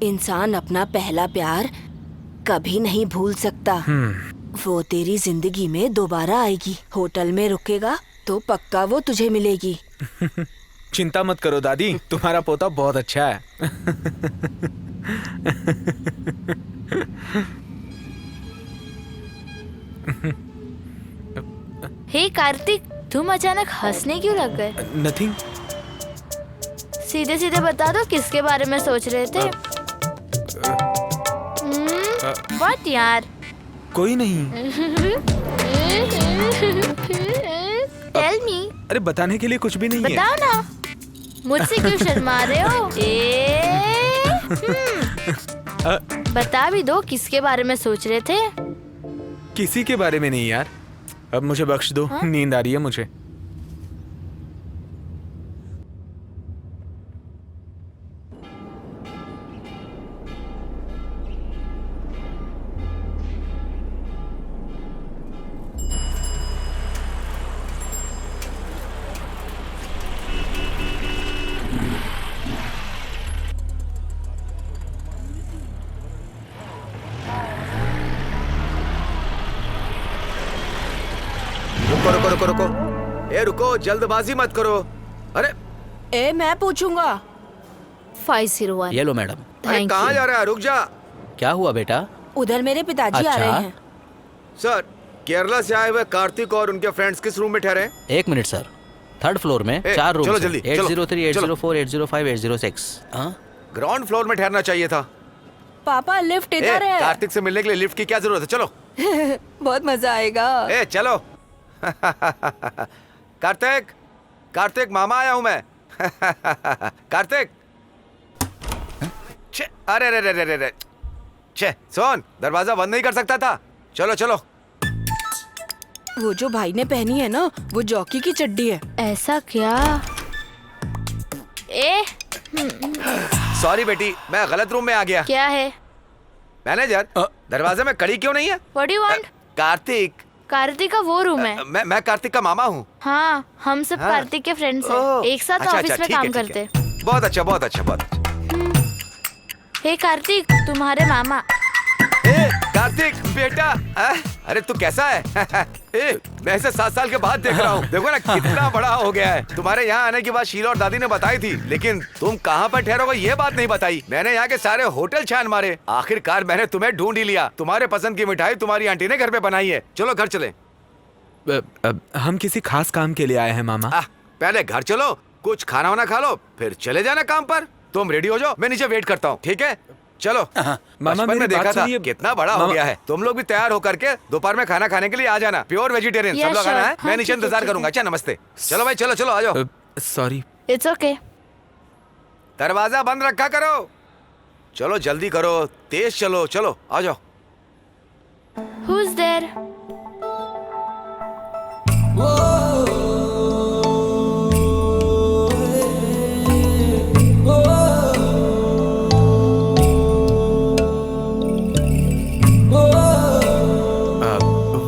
इंसान अपना पहला प्यार कभी नहीं भूल सकता। वो तेरी जिंदगी में दोबारा आएगी। होटल में रुकेगा तो पक्का वो तुझे मिलेगी। चिंता मत करो दादी, तुम्हारा पोता बहुत अच्छा है। हे कार्तिक, तुम अचानक हंसने क्यों लग गए? नथिंग। सीधे सीधे बता दो किसके बारे में सोच रहे थे? व्हाट यार? कोई नहीं। Tell me. अरे बताने के लिए कुछ भी नहीं है। बताओ ना, मुझसे क्यों शर्मा रहे हो? बता भी दो किसके बारे में सोच रहे थे? किसी के बारे में नहीं यार। अब मुझे बख्श दो। नींद आ रही है मुझे। रुको रुको रुको। ए रुको, जल्दबाजी मत करो। अरे ए मैं पूछूंगा। 501। ये लो मैडम। अरे Thank कहाँ you. जा रहा है? रुक जा। क्या हुआ बेटा? उधर मेरे पिताजी आ अच्छा। रहे हैं। सर, केरला से आए हुए कार्तिक और उनके फ्रेंड्स किस रूम में ठहरे हैं? एक मिनट सर, थर्ड फ्लोर में ए, 4 रूम। चलो जल्दी, चलो। 803, 804, 805, 806। हाँ? ग्राउंड फ्लोर में ठहरना चाहिए था। पापा लिफ्ट ए, इधर है। कार्तिक से मिलने के लिए लिफ्ट की क्या जरूरत है? चलो। बहुत मजा आएगा। ए चलो। कार्तिक, कार्तिक मामा आया हूं मैं। कार्तिक। छे, अरे रे रे रे रे रे। छे, सोन, दरवाजा बंद नहीं कर सकता था। चलो चलो। वो जो भाई ने पहनी है ना, वो जॉकी की चड्डी है। ऐसा क्या? ए सॉरी बेटी, मैं गलत रूम में आ गया। क्या है? मैनेजर, दरवाजे में कड़ी क्यों नहीं है? What do want? Kartik. Kartik का वो रूम है। मैं कार्तिक का मामा हूँ। हाँ, हम सब हाँ। कार्तिक के फ्रेंड्स ओह, हैं। एक साथ अच्छा, ऑफिस अच्छा, में ठीक है, काम ठीक करते। है। बहुत अच्छा बहुत अच्छा बहुत अच्छा। हे कार्तिक, तुम्हारे मामा। ए, कार्तिक बेटा। अरे तू कैसा है? ए, मैं इसे 7 साल के बाद देख रहा हूँ। देखो ना कितना बड़ा हो गया है। तुम्हारे यहाँ आने की बात शीला और दादी ने बताई थी, लेकिन तुम कहाँ पर ठहरोगे ये बात नहीं बताई। मैंने यहाँ के सारे होटल छान मारे, आखिरकार मैंने तुम्हें ढूंढ ही लिया। तुम्हारे पसंद की मिठाई तुम्हारी आंटी ने घर पे बनाई है। चलो घर चले। हम किसी खास काम के लिए आए हैं मामा। पहले घर चलो, कुछ खाना वाना खा लो, फिर चले जाना काम पर। तुम रेडी हो जाओ, मैं नीचे वेट करता हूँ, ठीक है? चलो मामा, बचपन मेरी में देखा बात था सुनिए। कितना बड़ा हो मामा- गया है। तुम लोग भी तैयार होकर के दोपहर में खाना खाने के लिए आ जाना। प्योर वेजिटेरियन Yeah, सब लोग आना sure. है। हाँ, मैं नीचे ठीक है, इंतजार ठीक करूंगा। है। अच्छा नमस्ते। चलो भाई चलो चलो आ जाओ। सॉरी। It's okay. दरवाजा बंद रखा करो। चलो जल्दी करो, तेज चलो। चलो आ जाओ। Who is there?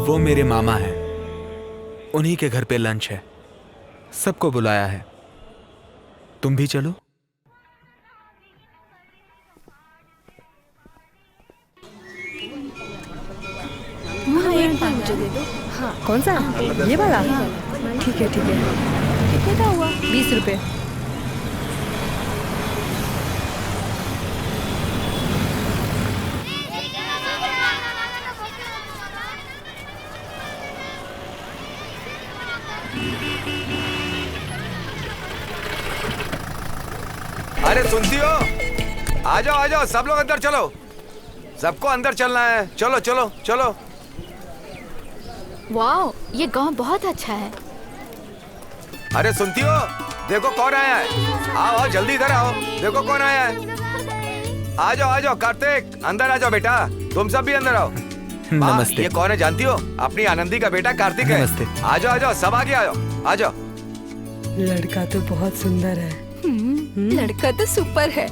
वो मेरे मामा हैं। उन्हीं के घर पे लंच है। सबको बुलाया है। तुम भी चलो। कौन सा? ये वाला? ठीक है ठीक है। कितने का हुआ? 20 रुपए। अरे सुनती हो? आ जाओ सब लोग अंदर चलो। सबको अंदर चलना है। चलो चलो चलो। वाओ, ये गांव बहुत अच्छा है। अरे सुनती हो? देखो कौन आया है। आओ जल्दी इधर आओ। देखो कौन आया है। आ जाओ कार्तिक, अंदर आ जाओ बेटा। तुम सब भी अंदर आओ। माँ, नमस्ते। ये कौन है जानती हो? अपनी आनंदी का बेटा कार्तिक है। नमस्ते। आ जाओ सब आगे आ जाओ। लड़का तो बहुत सुंदर है। लड़का तो सुपर है।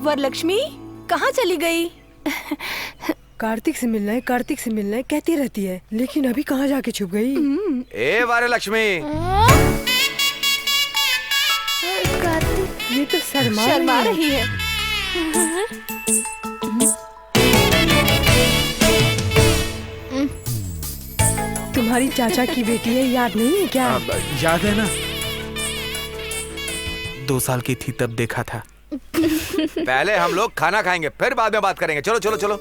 वरलक्ष्मी कहाँ चली गई? कार्तिक से मिलना है, कार्तिक से मिलना है कहती रहती है, लेकिन अभी कहाँ जाके छुप गई? ए वारे लक्ष्मी, ये तो शर्मा रही है। तुम्हारी चाचा की बेटी है, याद नहीं है क्या? याद है ना, 2 साल की थी तब देखा था। पहले हम लोग खाना खाएंगे, फिर बाद में बात करेंगे। चलो चलो चलो।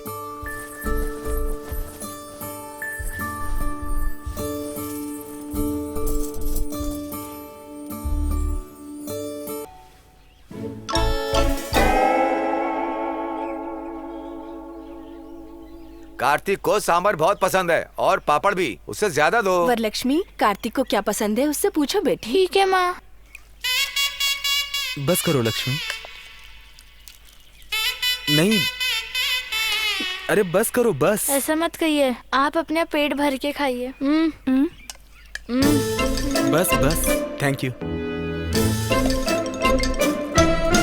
कार्तिक को सांभर बहुत पसंद है और पापड़ भी, उससे ज्यादा दो। वरलक्ष्मी, कार्तिक को क्या पसंद है उससे पूछो बेटी। ठीक है माँ। बस करो लक्ष्मी। नहीं, अरे बस करो बस। ऐसा मत कहिए, आप अपने पेट भर के खाइए। बस बस, थैंक यू।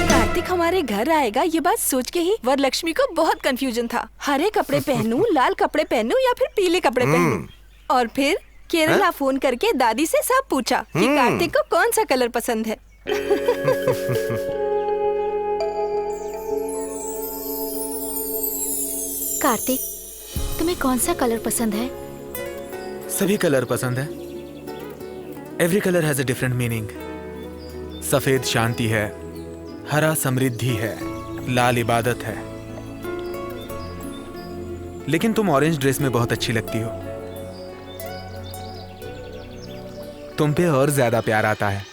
कार्तिक हमारे घर आएगा, ये बात सोच के ही वरलक्ष्मी को बहुत कंफ्यूजन था। हरे कपड़े पहनूं, लाल कपड़े पहनूं या फिर पीले कपड़े पहनूं। और फिर केरला फोन करके दादी से सब पूछा कि कार्तिक को कौन सा कलर पसंद है। कार्तिक, तुम्हें कौन सा कलर पसंद है? सभी कलर पसंद है। Every colour has a different meaning. सफेद शांति है, हरा समृद्धि है, लाल इबादत है। लेकिन तुम ऑरेंज ड्रेस में बहुत अच्छी लगती हो। तुम पे और ज्यादा प्यार आता है।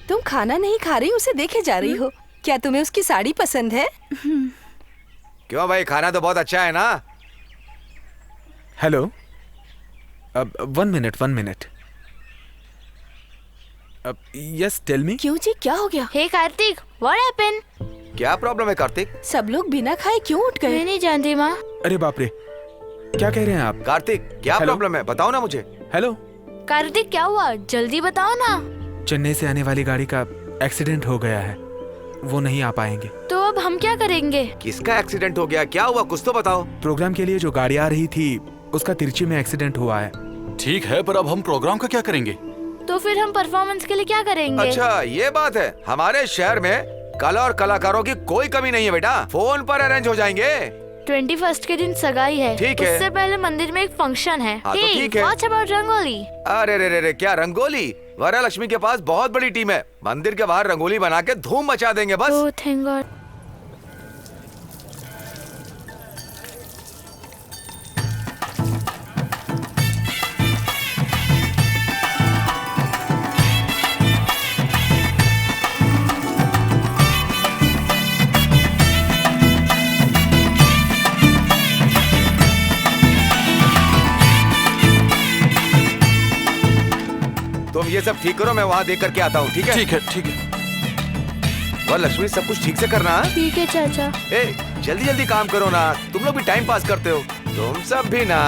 तुम खाना नहीं खा रही, उसे देखे जा रही हो। क्या तुम्हें उसकी साड़ी पसंद है? क्यों भाई, खाना तो बहुत अच्छा है ना। हेलो, अब 1 मिनट। अब यस, टेल मी। क्यों जी, क्या हो गया? हे कार्तिक, व्हाट हैपेंड? क्या प्रॉब्लम है कार्तिक? सब लोग बिना खाए क्यों उठ गए? मैं नहीं जानती माँ। अरे बाप रे, क्या कह रहे हैं आप? कार्तिक क्या हेलो? प्रॉब्लम है, बताओ ना मुझे। हेलो, कार्तिक क्या हुआ, जल्दी बताओ ना। चेन्नई से आने वाली गाड़ी का एक्सीडेंट हो गया है, वो नहीं आ पाएंगे। तो अब हम क्या करेंगे? किसका एक्सीडेंट हो गया, क्या हुआ, कुछ तो बताओ। प्रोग्राम के लिए जो गाड़ी आ रही थी उसका तिरची में एक्सीडेंट हुआ है। ठीक है, पर अब हम प्रोग्राम का क्या करेंगे? तो फिर हम परफॉर्मेंस के लिए क्या करेंगे? अच्छा ये बात है। हमारे शहर में कला और कलाकारों की कोई कमी नहीं है बेटा, फोन पर अरेंज हो जाएंगे। 21 के दिन सगाई है, ठीक है। उससे पहले मंदिर में एक फंक्शन है। हाँ, तो ठीक है। What about rangoli? अरे रे रे, क्या रंगोली? वरलक्ष्मी के पास बहुत बड़ी टीम है, मंदिर के बाहर रंगोली बना के धूम मचा देंगे बस। Oh thank God. तुम ये सब ठीक करो, मैं वहाँ देख करके आता हूँ, ठीक है? ठीक है, ठीक है। वह लक्ष्मी, सब कुछ ठीक से करना। हाँ? ठीक है चाचा। ए, जल्दी जल्दी काम करो ना, तुम लोग भी टाइम पास करते हो, तुम सब भी ना।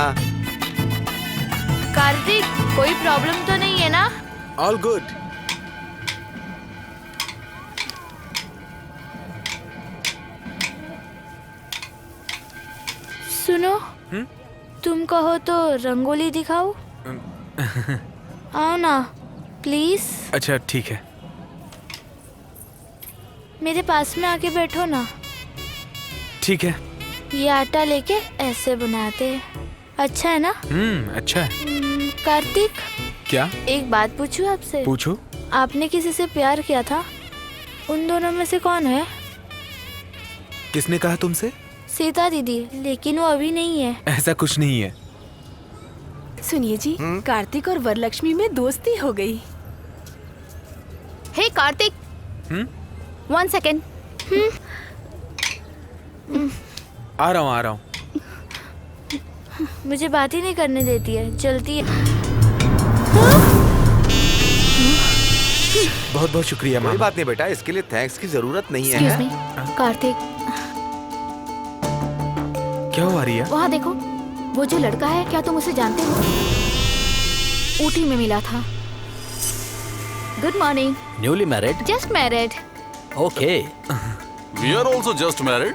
कार्तिक, कोई प्रॉब्लम तो नहीं है ना? All good. सुनो, तुम कहो तो रंगोली दिखाओ। आओ ना प्लीज। अच्छा ठीक है। मेरे पास में आके बैठो ना। ठीक है। ये आटा लेके ऐसे बनाते हैं, अच्छा है ना? अच्छा है। कार्तिक, क्या? एक बात पूछूं आपसे? पूछो। आपने किसी से प्यार किया था? उन दोनों में से कौन है? किसने कहा तुमसे? सीता दीदी, लेकिन वो अभी नहीं है। ऐसा कुछ नहीं है। सुनिए जी, कार्तिक और वरलक्ष्मी में दोस्ती हो गई। हे कार्तिक, 1 सेकेंड। आ रहा हूँ। मुझे बात ही नहीं करने देती है, चलती है। बहुत बहुत शुक्रिया कोई मामा। बात नहीं बेटा, इसके लिए थैंक्स की जरूरत नहीं एक्सक्यूज है। मी कार्तिक, क्या हुआ रिया? वहाँ देखो, वो जो लड़का है, क्या तुम उसे जानते हो? ऊटी में मिला था। Good morning. Newly married? Just married. Okay. We are also just married.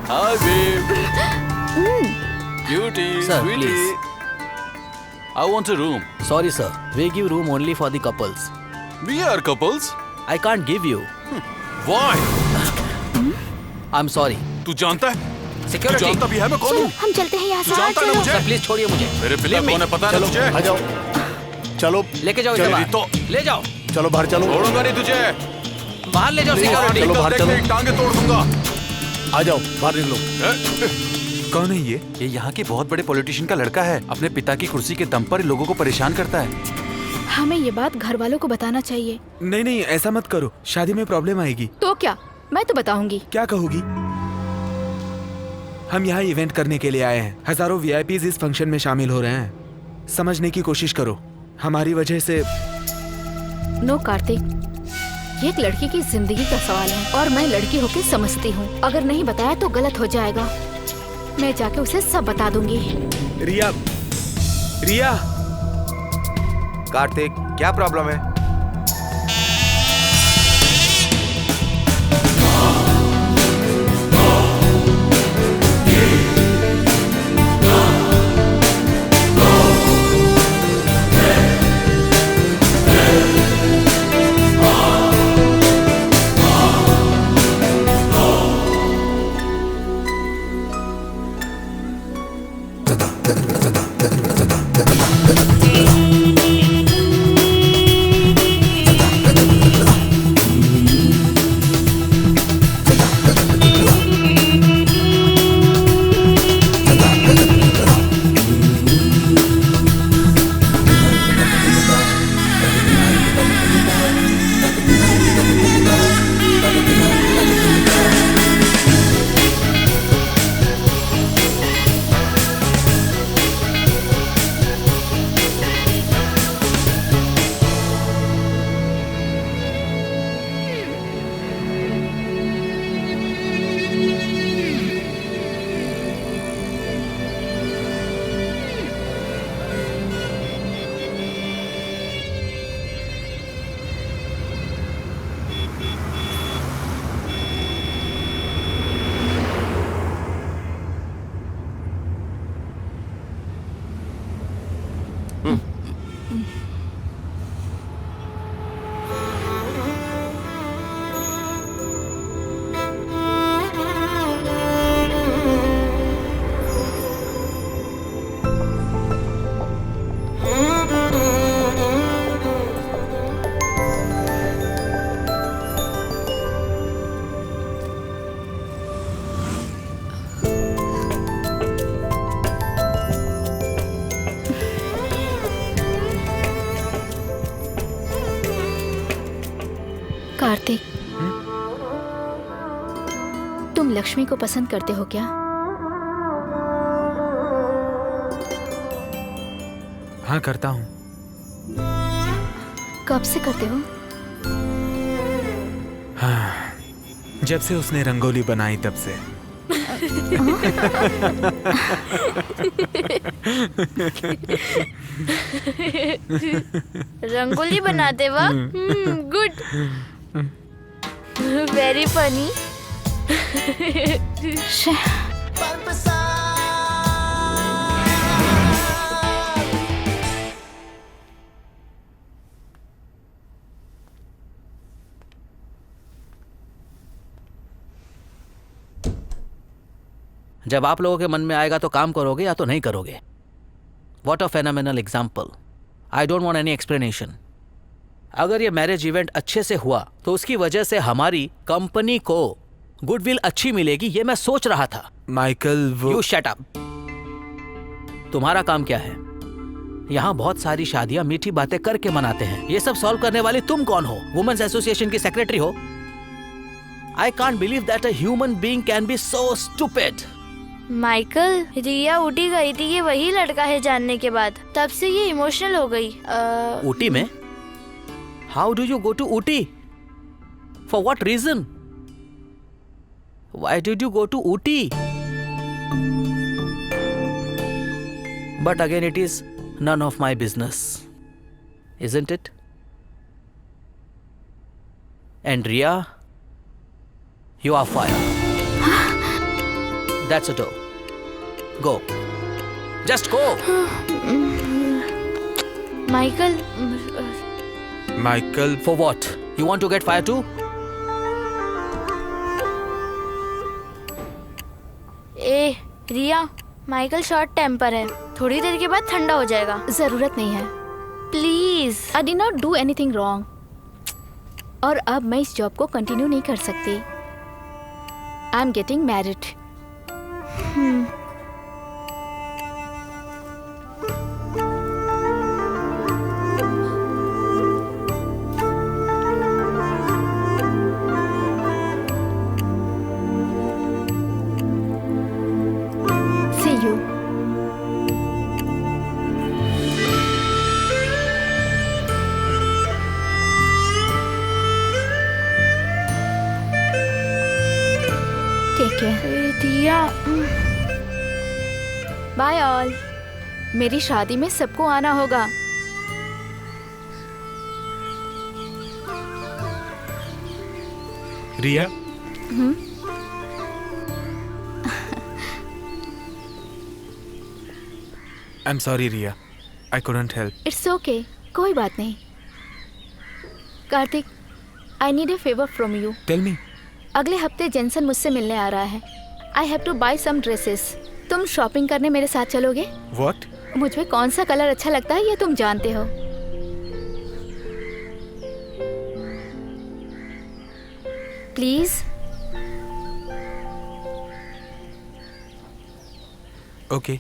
Hi, babe. Cutie, Sir, sweetie. please. I want a room. Sorry sir, we give room only for the couples. We are couples. I can't give you. Why? I'm sorry. तू जानता है? तू Security. जानता भी है मैं कौन चलो हूँ? हम चलते हैं यहाँ तू से। जानता है ना मुझे? सर प्लीज छोड़िए मुझे। मेरे पिता कौन है पता है ना तुझे? आ जाओ, चलो लेके जाओ इसे तेरी बाहर। तो ले जाओ, चलो बाहर चलो, छोड़ूंगा नहीं तुझे। बाहर ले जाओ सिक्योरिटी। चलो बाहर देख चलो। तेरी टांगे तोड़ दूंगा। आ जाओ, बाहर निकलो। कौन है ये? ये यहाँ के बहुत बड़े पॉलिटिशियन का लड़का है। अपने पिता की कुर्सी के दम पर लोगों को परेशान करता है। हमें ये बात घर वालों को बताना चाहिए। नहीं नहीं, ऐसा मत करो, शादी में प्रॉब्लम आएगी। तो क्या, मैं तो बताऊंगी। क्या कहोगी? हम यहाँ इवेंट करने के लिए आए हैं। हजारों वीआईपीज इस फंक्शन में शामिल हो रहे हैं। समझने की कोशिश करो, हमारी वजह से। नो कार्तिक, ये एक लड़की की जिंदगी का सवाल है और मैं लड़की होके समझती हूँ। अगर नहीं बताया तो गलत हो जाएगा। मैं जाके उसे सब बता दूंगी। रिया, रिया। कार्तिक, क्या प्रॉब्लम है? कार्तिक, तुम लक्ष्मी को पसंद करते हो क्या? हाँ करता हूँ। कब से करते हो? जब से उसने रंगोली बनाई तब से। रंगोली बनाते वक्त गुड, वेरी फनी। जब आप लोगों के मन में आएगा तो काम करोगे या तो नहीं करोगे। What a phenomenal example. I don't want any explanation. अगर ये मैरिज इवेंट अच्छे से हुआ तो उसकी वजह से हमारी कंपनी को गुडविल अच्छी मिलेगी, ये मैं सोच रहा था। माइकल वो यू शट अप। तुम्हारा काम क्या है? यहाँ बहुत सारी शादियां मीठी बातें करके मनाते हैं। ये सब सॉल्व करने वाली तुम कौन हो? वुमेन्स एसोसिएशन की सेक्रेटरी हो? I can't believe that a human being can be so stupid. Michael, Riya Ooty गई थी, ये वही लड़का है जानने के बाद, तब से ये इमोशनल हो गई। ऊटी में? How do you go to Ooty? For what reason? Why did you go to Ooty? But again it is none of my business, isn't it? And Riya, you are fired. That's a door. Go. Just go. Michael, Michael For what? You want to get fired too? ए Riya, Michael short temper है, थोड़ी देर के बाद ठंडा हो जाएगा। जरूरत नहीं है। Please. I did not do anything wrong, और अब मैं इस जॉब को कंटिन्यू नहीं कर सकती। I am getting married. See you. Take care. Riya, bye all. मेरी शादी में सबको आना होगा। Riya, I am sorry Riya, I couldn't help. It's okay, कोई बात नहीं। Kartik, I need a favour from you. Tell me. अगले हफ्ते जेंसन मुझसे मिलने आ रहा है। I have to buy some dresses. तुम शॉपिंग करने मेरे साथ चलोगे? व्हाट? मुझ में कौन सा कलर अच्छा लगता है ये तुम जानते हो। प्लीज। ओके।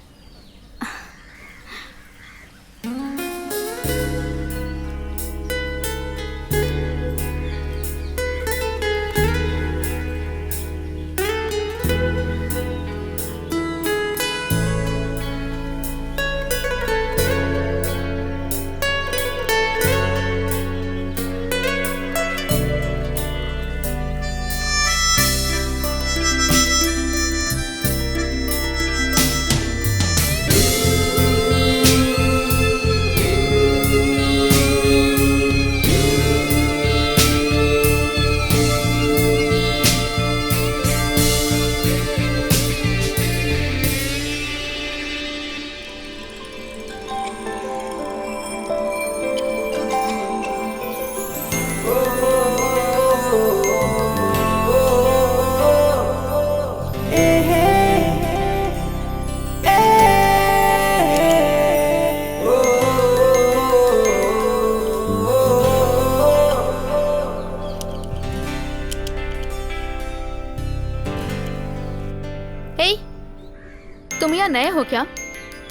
तुम यहाँ नए हो क्या?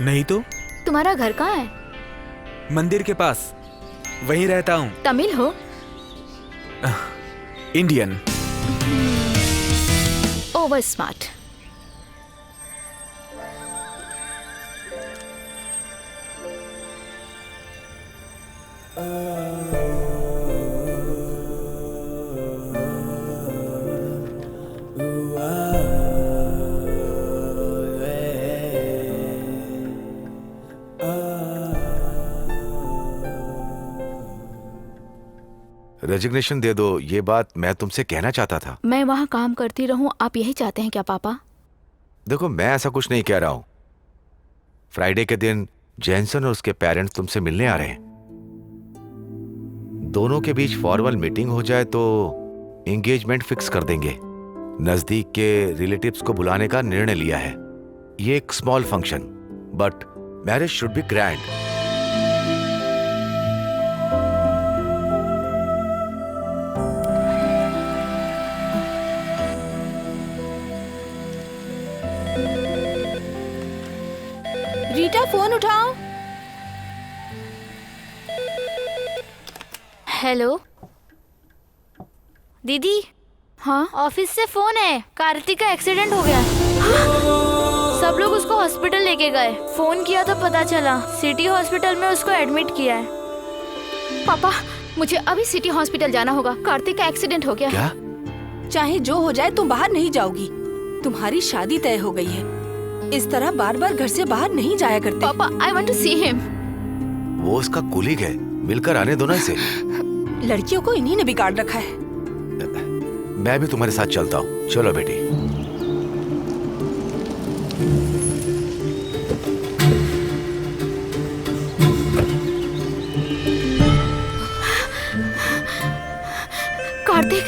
नहीं तो। तुम्हारा घर कहाँ है? मंदिर के पास, वहीं रहता हूँ। तमिल हो? इंडियन। Over smart. रेजिग्नेशन दे दो, ये बात मैं तुमसे कहना चाहता था। मैं वहाँ काम करती रहूं, आप यही चाहते हैं क्या पापा? देखो, मैं ऐसा कुछ नहीं कह रहा हूं। फ्राइडे के दिन जेनसन और उसके पेरेंट्स तुमसे मिलने आ रहे हैं। दोनों के बीच फॉर्मल मीटिंग हो जाए तो एंगेजमेंट फिक्स कर देंगे। नजदीक के रिलेटिव्स को बुलाने का निर्णय लिया है। ये एक small function, but marriage should be grand. Rita, phone उठाओ। हेलो दीदी। हाँ? ऑफिस से फोन है, कार्तिक का एक्सीडेंट हो गया। सब लोग उसको हॉस्पिटल लेके गए। फोन किया तो पता चला सिटी हॉस्पिटल में उसको एडमिट किया है। पापा, मुझे अभी सिटी हॉस्पिटल जाना होगा। कार्तिक का एक्सीडेंट हो गया। क्या? चाहे जो हो जाए, तुम बाहर नहीं जाओगी। तुम्हारी शादी तय हो गई है। इस तरह बार बार घर से बाहर नहीं जाया करते। पापा, I want to see him. वो उसका कुलीग है, मिलकर आने दो ना इसे। लड़कियों को इन्हीं ने बिगाड़ रखा है। मैं भी तुम्हारे साथ चलता हूँ। चलो बेटी। Kartik,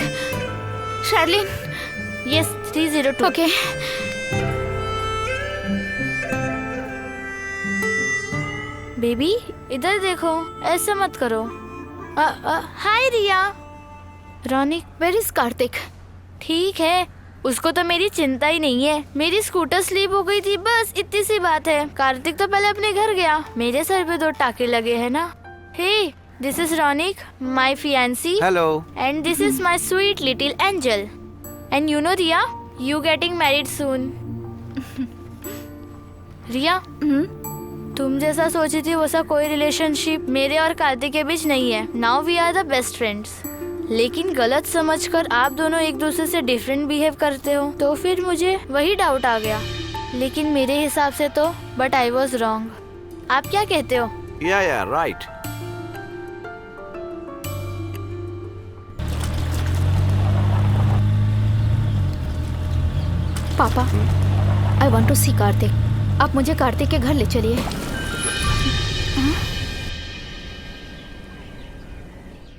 Charlene. Yes, 302। Okay. Baby इधर देखो, ऐसे मत करो। Hi Riya. Ronik, where is Kartik? ठीक है, उसको तो मेरी चिंता ही नहीं है। मेरी स्कूटर स्लिप हो गई थी, बस इतनी सी बात है। कार्तिक तो पहले अपने घर गया। मेरे सर पे 2 टाके लगे हैं ना। Hey, this is Ronik, my fiance. Hello. And this is my sweet little angel. And you know Riya, you getting married soon. Riya, तुम जैसा सोची थी वैसा कोई रिलेशनशिप मेरे और कार्तिक के बीच नहीं है। Now we are the best friends. लेकिन गलत समझकर आप दोनों एक दूसरे से डिफरेंट बिहेव करते हो, तो फिर मुझे वही डाउट आ गया। लेकिन मेरे हिसाब से तो बट आई वॉज रॉन्ग। आप क्या कहते हो? या राइट। पापा, आई वांट टू सी कार्तिक। आप मुझे कार्तिक के घर ले चलिए।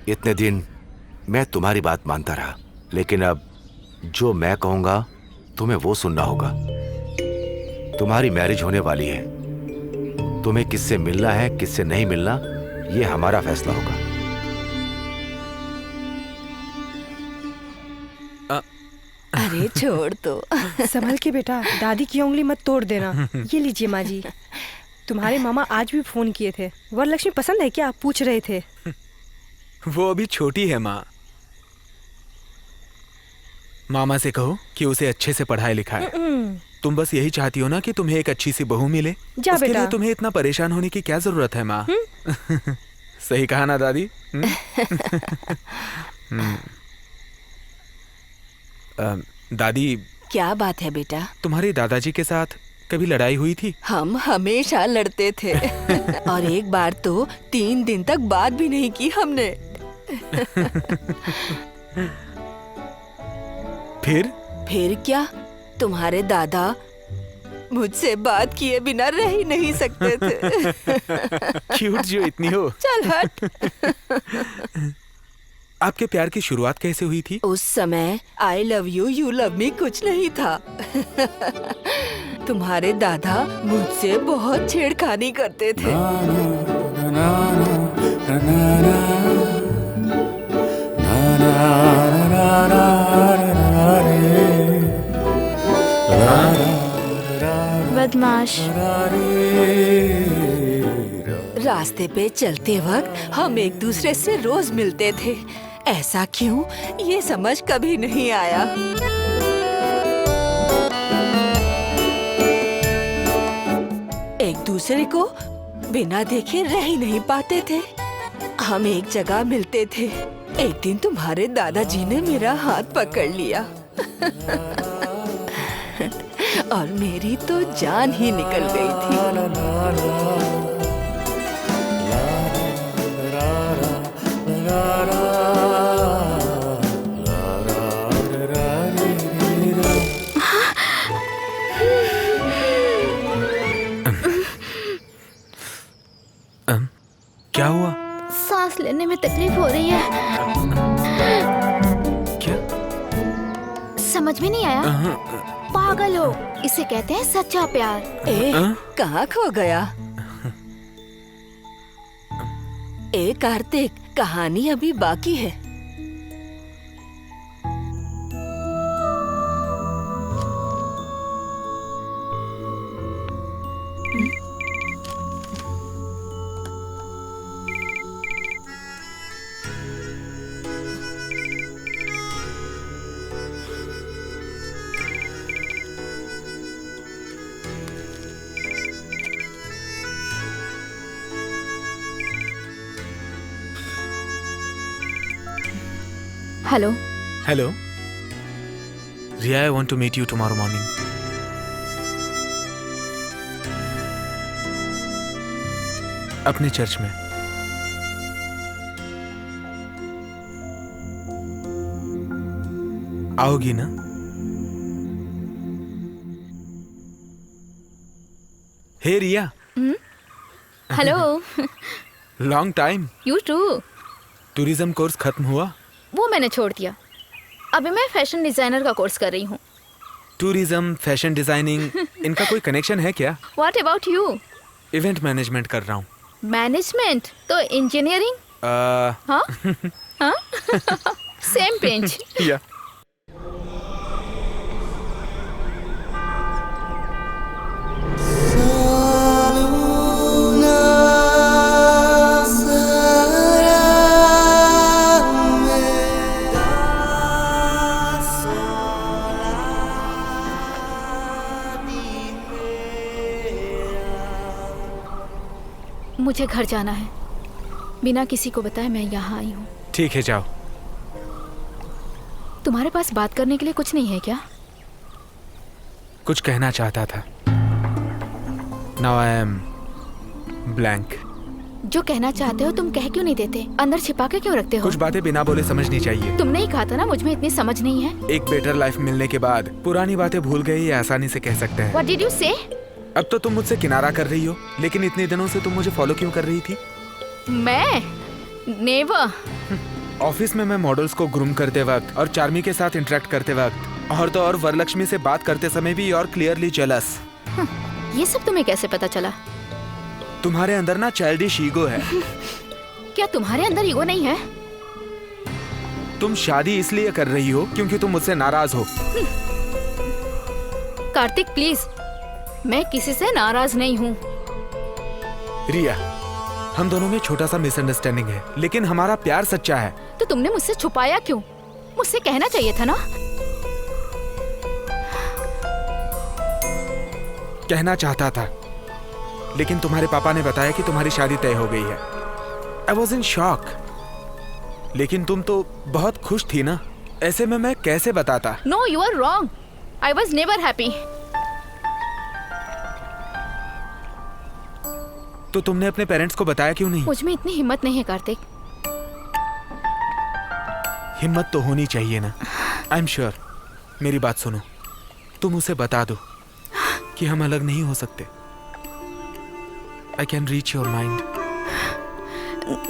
इतने दिन मैं तुम्हारी बात मानता रहा, लेकिन अब जो मैं कहूंगा तुम्हें वो सुनना होगा। तुम्हारी मैरिज होने वाली है। तुम्हें किससे मिलना है, किससे नहीं मिलना, ये हमारा फैसला होगा। अरे छोड़ दो। संभल के बेटा, दादी की उंगली मत तोड़ देना। ये लीजिए माँ जी। तुम्हारे मामा आज भी फोन किए थे। वरलक्ष्मी पसंद है क्या, पूछ रहे थे। वो अभी छोटी है माँ। मामा से कहो कि उसे अच्छे से पढ़ाए लिखाए। तुम बस यही चाहती हो ना कि तुम्हें एक अच्छी सी बहू मिले। जा उसके बेटा। लिए तुम्हें इतना परेशान होने की क्या जरूरत है माँ? सही कहा ना दादी? दादी, क्या बात है बेटा? तुम्हारे दादाजी के साथ कभी लड़ाई हुई थी? हम हमेशा लड़ते थे। और एक बार तो 3 दिन तक बात भी नहीं की हमने। फिर क्या, तुम्हारे दादा मुझसे बात किए बिना रह ही नहीं सकते थे। क्यूट जो इतनी हो। चल हट। आपके प्यार की शुरुआत कैसे हुई थी? उस समय I love you, you love me कुछ नहीं था। तुम्हारे दादा मुझसे बहुत छेड़खानी करते थे। बदमाश। रास्ते पे चलते वक्त हम एक दूसरे से रोज मिलते थे। ऐसा क्यों, ये समझ कभी नहीं आया। एक दूसरे को बिना देखे रह ही नहीं पाते थे। हम एक जगह मिलते थे। एक दिन तुम्हारे दादाजी ने मेरा हाथ पकड़ लिया और मेरी तो जान ही निकल गई थी। क्या हुआ? सांस लेने में तकलीफ हो रही है। क्या? समझ में नहीं आया? पागल हो, इसे कहते हैं सच्चा प्यार। कहाँ खो गया? कार्तिक, कहानी अभी बाकी है। Hello. Hello Riya, I want to meet you tomorrow morning. अपने चर्च में। आओगी ना? Hey Riya. Hello. Long time. You too. Tourism course खत्म हुआ? वो मैंने छोड़ दिया। अभी मैं फैशन डिजाइनर का कोर्स कर रही हूँ। टूरिज्म, फैशन डिजाइनिंग, इनका कोई कनेक्शन है क्या? What about you? Event management कर रहा हूँ। मैनेजमेंट तो इंजीनियरिंग? हाँ हाँ सेम पेंच। या मुझे घर जाना है। बिना किसी को बताए मैं यहाँ आई हूँ। ठीक है, जाओ। तुम्हारे पास बात करने के लिए कुछ नहीं है क्या? कुछ कहना चाहता था। Now I am blank. जो कहना चाहते हो तुम कह क्यों नहीं देते? अंदर छिपा के क्यों रखते हो? कुछ बातें बिना बोले समझनी चाहिए। तुमने ही कहा था ना मुझ में इतनी समझ नहीं है। एक बेटर लाइफ मिलने के बाद पुरानी बातें भूल गई, ये आसानी से कह सकते हैं। What did you say? अब तो तुम मुझसे किनारा कर रही हो, लेकिन इतने दिनों से तुम मुझे फॉलो क्यों कर रही थी? मैं नेवर। ऑफिस में मैं मॉडल्स को ग्रूम करते वक्त और चार्मी के साथ इंटरेक्ट करते वक्त और तो और वरलक्ष्मी से बात करते समय भी और क्लियरली जेलस। ये सब तुम्हें कैसे पता चला? तुम्हारे अंदर ना चाइल्डिश ईगो है। क्या तुम्हारे अंदर ईगो नहीं है? तुम शादी इसलिए कर रही हो क्योंकि तुम मुझसे नाराज हो। कार्तिक प्लीज, मैं किसी से नाराज नहीं हूँ। रिया, हम दोनों में छोटा सा मिसअंडरस्टैंडिंग है, लेकिन हमारा प्यार सच्चा है। तो तुमने मुझसे छुपाया क्यों? मुझसे कहना चाहिए था ना। कहना चाहता था, लेकिन तुम्हारे पापा ने बताया कि तुम्हारी शादी तय हो गई है। आई वॉज इन शॉक, लेकिन तुम तो बहुत खुश थी ना, ऐसे में मैं कैसे बताता? No, you are wrong. I was never happy. तो तुमने अपने पेरेंट्स को बताया क्यों नहीं? मुझ में इतनी हिम्मत नहीं है कार्तिक। हिम्मत तो होनी चाहिए ना। I am sure. मेरी बात सुनो, तुम उसे बता दो कि हम अलग नहीं हो सकते। I can reach your mind.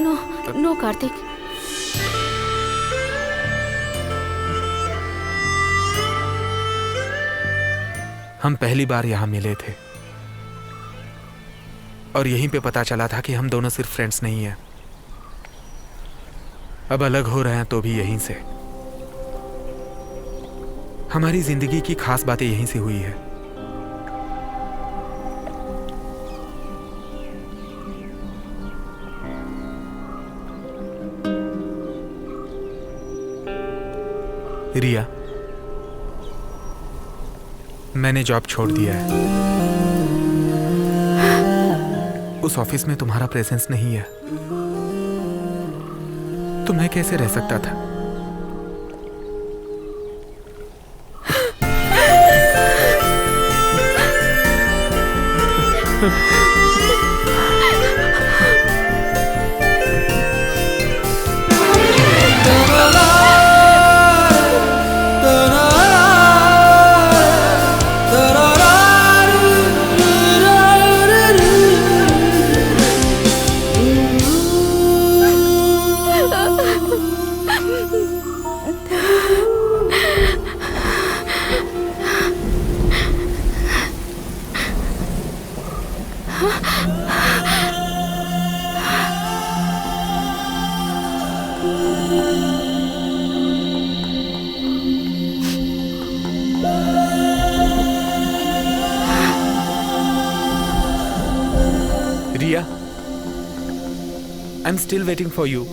No no Karthik. हम पहली बार यहाँ मिले थे और यहीं पे पता चला था कि हम दोनों सिर्फ फ्रेंड्स नहीं हैं। अब अलग हो रहे हैं तो भी यहीं से। हमारी जिंदगी की खास बातें यहीं से हुई है। रिया, मैंने जॉब छोड़ दिया है। उस ऑफिस में तुम्हारा प्रेजेंस नहीं है। तो मैं कैसे रह सकता था? Ria, I'm still waiting for you.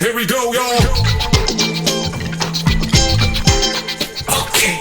Here we go, y'all. Okay.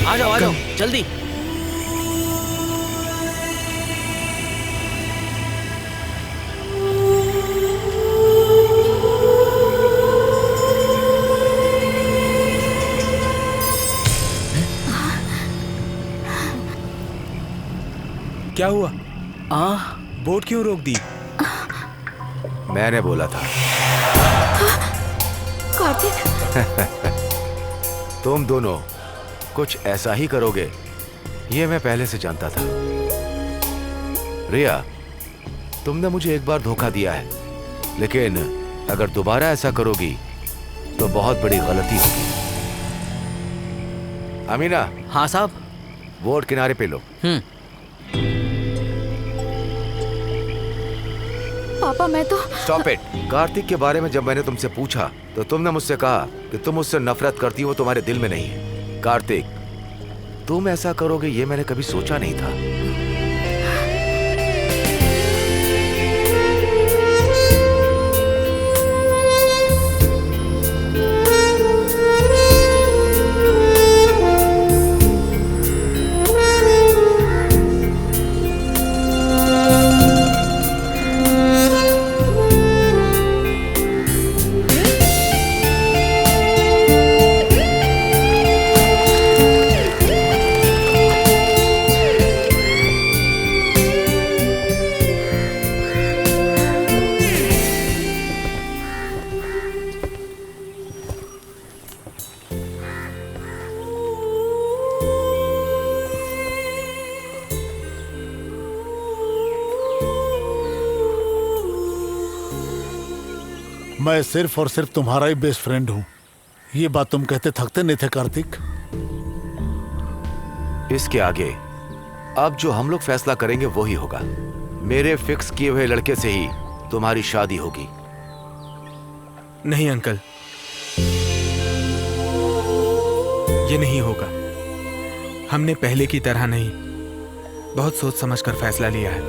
आ जाओ जल्दी। क्या हुआ? बोट क्यों रोक दी? मैंने बोला था। कार्तिक। तुम दोनों कुछ ऐसा ही करोगे, ये मैं पहले से जानता था। रिया, तुमने मुझे एक बार धोखा दिया है, लेकिन अगर दोबारा ऐसा करोगी तो बहुत बड़ी गलती होगी। अमीना। हाँ साहब। बोट किनारे पे लो। पापा मैं तो स्टॉप इट। कार्तिक के बारे में जब मैंने तुमसे पूछा तो तुमने मुझसे कहा कि तुम उससे नफरत करती हो, तुम्हारे दिल में नहीं है। कार्तिक, तुम ऐसा करोगे ये मैंने कभी सोचा नहीं था। मैं सिर्फ और सिर्फ तुम्हारा ही बेस्ट फ्रेंड हूं। ये बात तुम कहते थकते नहीं थे कार्तिक? इसके आगे अब जो हम लोग फैसला करेंगे वो ही होगा। मेरे फिक्स किए हुए लड़के से ही तुम्हारी शादी होगी। नहीं अंकल, ये नहीं होगा। हमने पहले की तरह नहीं, बहुत सोच समझकर फैसला लिया है।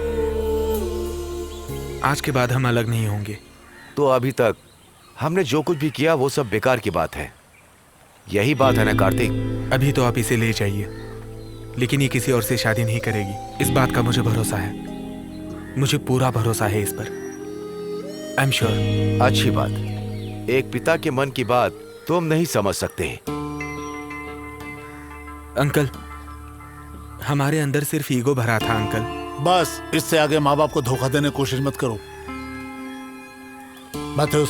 आज के बाद हम अलग नहीं होंगे। तो अभी तक हमने जो कुछ भी किया वो सब बेकार की बात है, यही बात है ना कार्तिक? अभी तो आप इसे ले जाइए, लेकिन ये किसी और से शादी नहीं करेगी, इस बात का मुझे भरोसा है। मुझे पूरा भरोसा है इस पर। I am sure. अच्छी बात। एक पिता के मन की बात तुम नहीं समझ सकते। अंकल, हमारे अंदर सिर्फ ईगो भरा था अंकल। बस इससे आगे माँ बाप को धोखा देने की कोशिश मत करो। मैथ्यूस,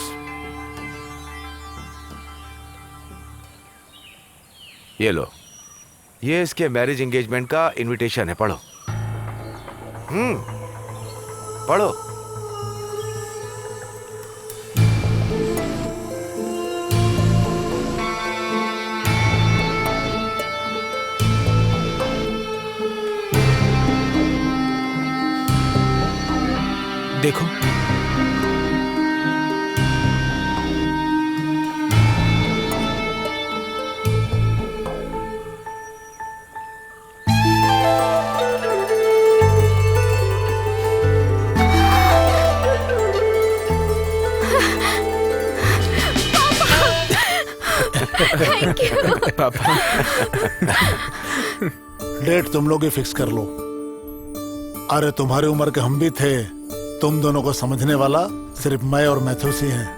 ये लो, ये इसके मैरिज एंगेजमेंट का इनविटेशन है, पढ़ो। पढ़ो। देखो, थैंक यू पापा। डेट तुम लोग ही फिक्स कर लो। अरे तुम्हारी उम्र के हम भी थे, तुम दोनों को समझने वाला सिर्फ मैं और मैथ्यूस ही हैं।